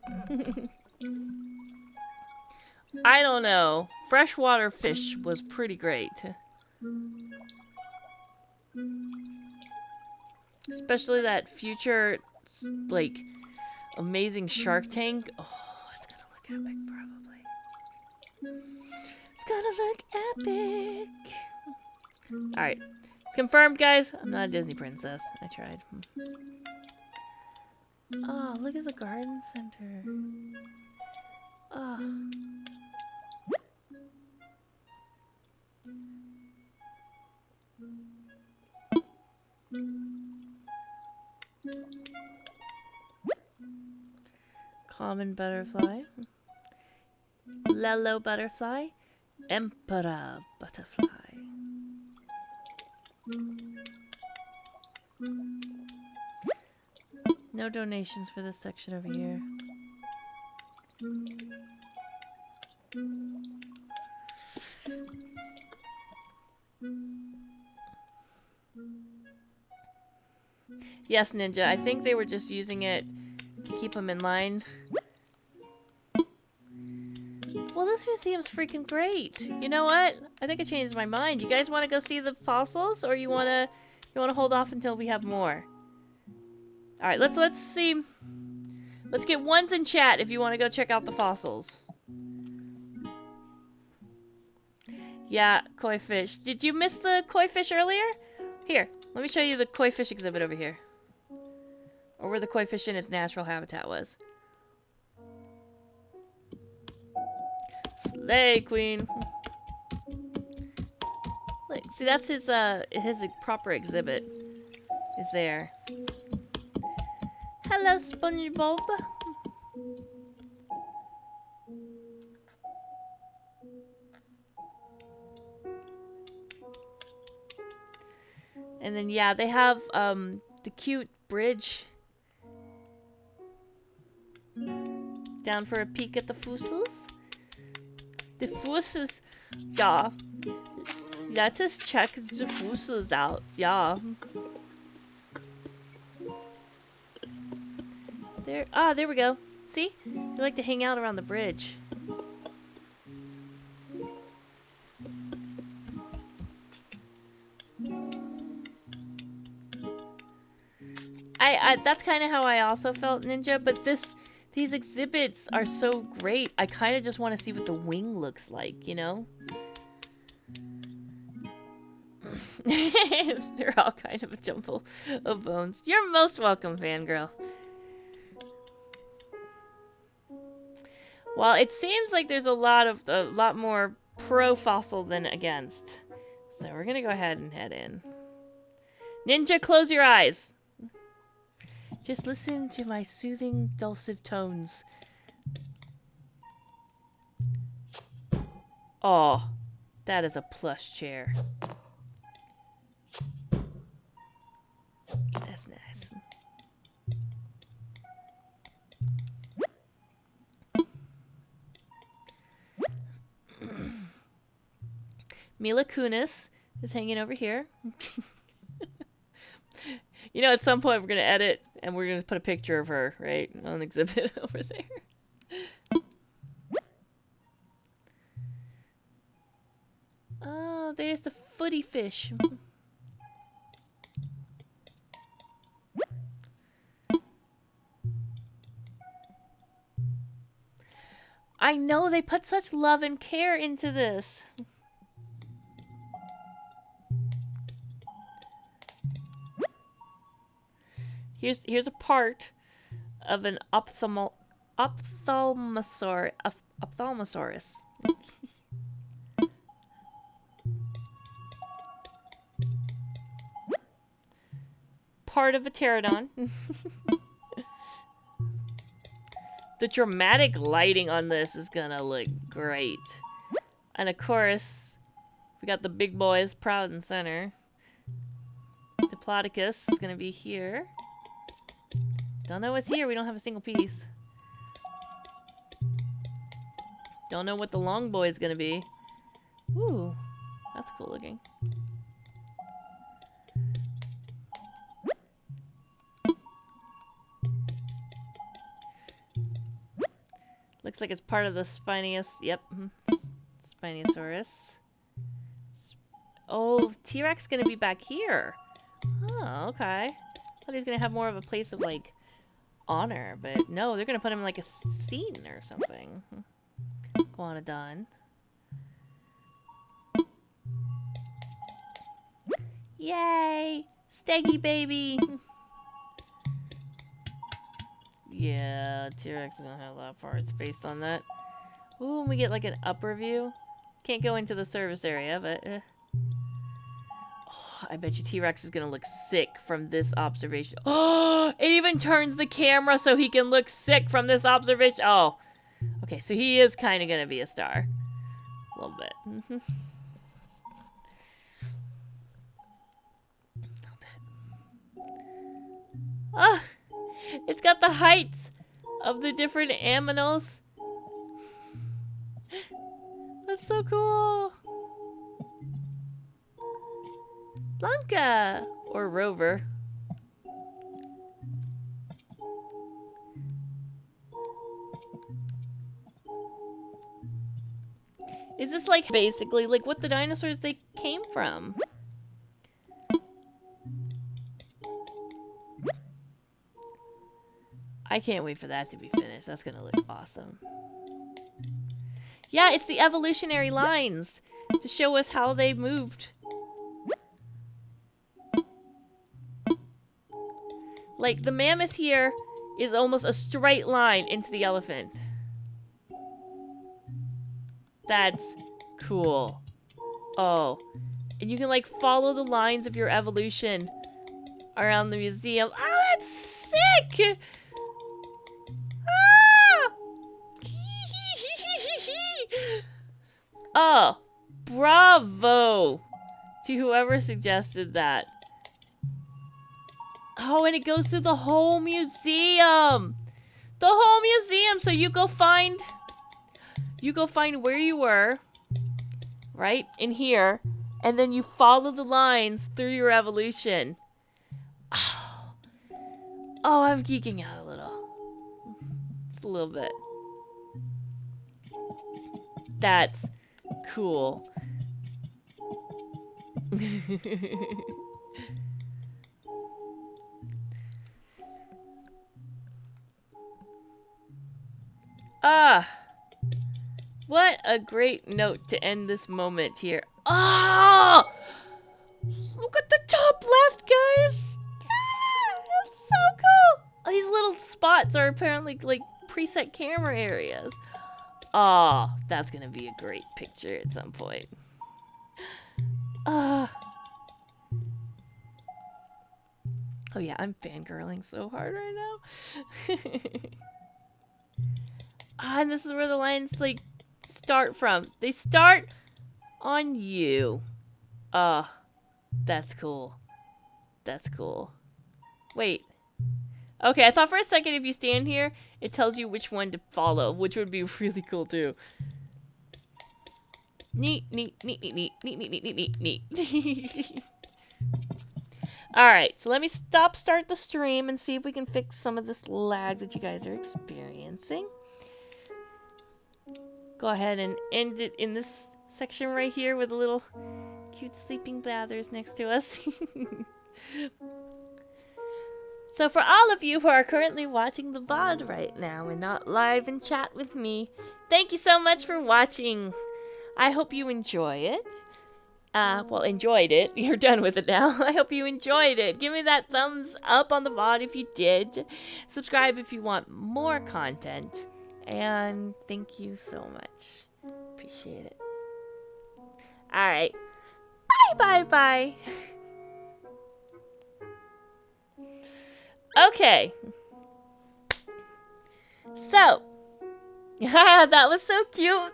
I don't know. Freshwater fish was pretty great. Especially that future, like, amazing Shark Tank. Oh, it's gonna look epic, probably. It's gonna look epic. Alright. It's confirmed, guys. I'm not a Disney princess. I tried. Oh, look at the garden center. Oh. Common butterfly. Lello butterfly. Emperor butterfly. No donations for this section over here. Yes, Ninja, I think they were just using it to keep them in line. Well, this museum's freaking great. You know what? I think I changed my mind. You guys want to go see the fossils, or you wanna hold off until we have more? All right, let's see. Let's get ones in chat if you want to go check out the fossils. Yeah, koi fish. Did you miss the koi fish earlier? Here, let me show you the koi fish exhibit over here. Or where the koi fish in its natural habitat was. Slay Queen. Look, see, that's his proper exhibit. Is there. Hello, SpongeBob. And then, yeah, they have the cute bridge down for a peek at the fossils. The fossils, yeah. Let us check the fossils out, yeah. There we go. See? They like to hang out around the bridge. That's kind of how I also felt, Ninja, but these exhibits are so great. I kind of just want to see what the wing looks like, you know? They're all kind of a jumble of bones. You're most welcome, fangirl. Well, it seems like there's a lot more pro fossil than against. So we're gonna go ahead and head in. Ninja, close your eyes. Just listen to my soothing, dulcet tones. Oh, that is a plush chair. That's nice. Mila Kunis is hanging over here. You know, at some point we're going to edit and we're going to put a picture of her, right, on the exhibit over there. Oh, there's the footy fish. I know, they put such love and care into this. Here's a part of an ophthalmosaurus. Part of a pterodon. The dramatic lighting on this is gonna look great. And of course, we got the big boys proud and center. Diplodocus is gonna be here. Don't know what's here, we don't have a single piece. Don't know what the long boy is gonna be. Ooh, that's cool looking. Looks like it's part of the Spinius. Yep. Spinosaurus. Oh, T-Rex gonna be back here. Oh, okay. Thought he was gonna have more of a place of, like, honor, but no, they're gonna put him in, like, a scene or something. Iguanodon. Yay! Steggy baby! Yeah, T-Rex is gonna have a lot of parts based on that. Ooh, and we get like an upper view. Can't go into the service area, but oh, I bet you T-Rex is gonna look sick from this observation. Oh, it even turns the camera so he can look sick from this observation. Oh, okay, so he is kind of gonna be a star. A little bit. A little bit. Ah! It's got the heights of the different aminos. That's so cool. Blanca or Rover. Is this like basically like what the dinosaurs they came from? I can't wait for that to be finished. That's gonna look awesome. Yeah, it's the evolutionary lines to show us how they moved. Like, the mammoth here is almost a straight line into the elephant. That's cool. Oh. And you can, like, follow the lines of your evolution around the museum. Oh, that's sick! Oh, bravo to whoever suggested that. Oh, and it goes through the whole museum. The whole museum. So you go find where you were, right? In here. And then you follow the lines through your evolution. Oh, I'm geeking out a little. Just a little bit. That's cool. Ah, what a great note to end this moment here. Ah, look at the top left, guys. Ah, that's so cool. These little spots are apparently like preset camera areas. Oh, that's gonna be a great picture at some point. Ah. Oh yeah, I'm fangirling so hard right now. And this is where the lines like start from. They start on you. That's cool. That's cool. Wait. Okay, I thought for a second if you stand here, it tells you which one to follow, which would be really cool too. Neat, neat, neat, neat, neat, neat, neat, neat, neat, neat. Alright, so let me start the stream and see if we can fix some of this lag that you guys are experiencing. Go ahead and end it in this section right here with a little cute sleeping Blathers next to us. So for all of you who are currently watching the VOD right now and not live in chat with me, thank you so much for watching. I hope you enjoy it. Well, enjoyed it. You're done with it now. I hope you enjoyed it. Give me that thumbs up on the VOD if you did. Subscribe if you want more content. And thank you so much. Appreciate it. Alright. Bye, bye, bye. Okay. So. That was so cute.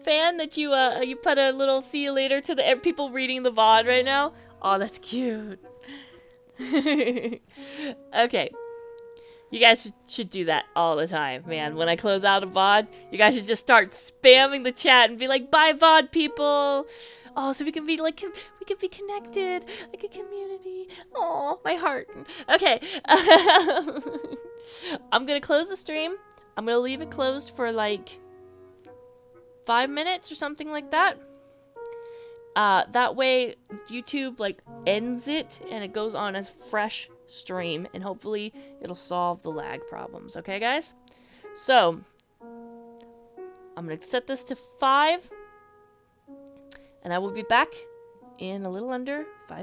Fan that you put a little see you later to the people reading the VOD right now. Oh, that's cute. Okay. You guys should do that all the time, man. When I close out a VOD, you guys should just start spamming the chat and be like, bye VOD people. Oh, so we can be like, we can be connected like a community. Oh, my heart. Okay. I'm gonna close the stream. I'm gonna leave it closed for like 5 minutes or something like that. That way YouTube like ends it and it goes on as fresh stream and hopefully it'll solve the lag problems. Okay, guys? So I'm gonna set this to 5 and I will be back in a little under 5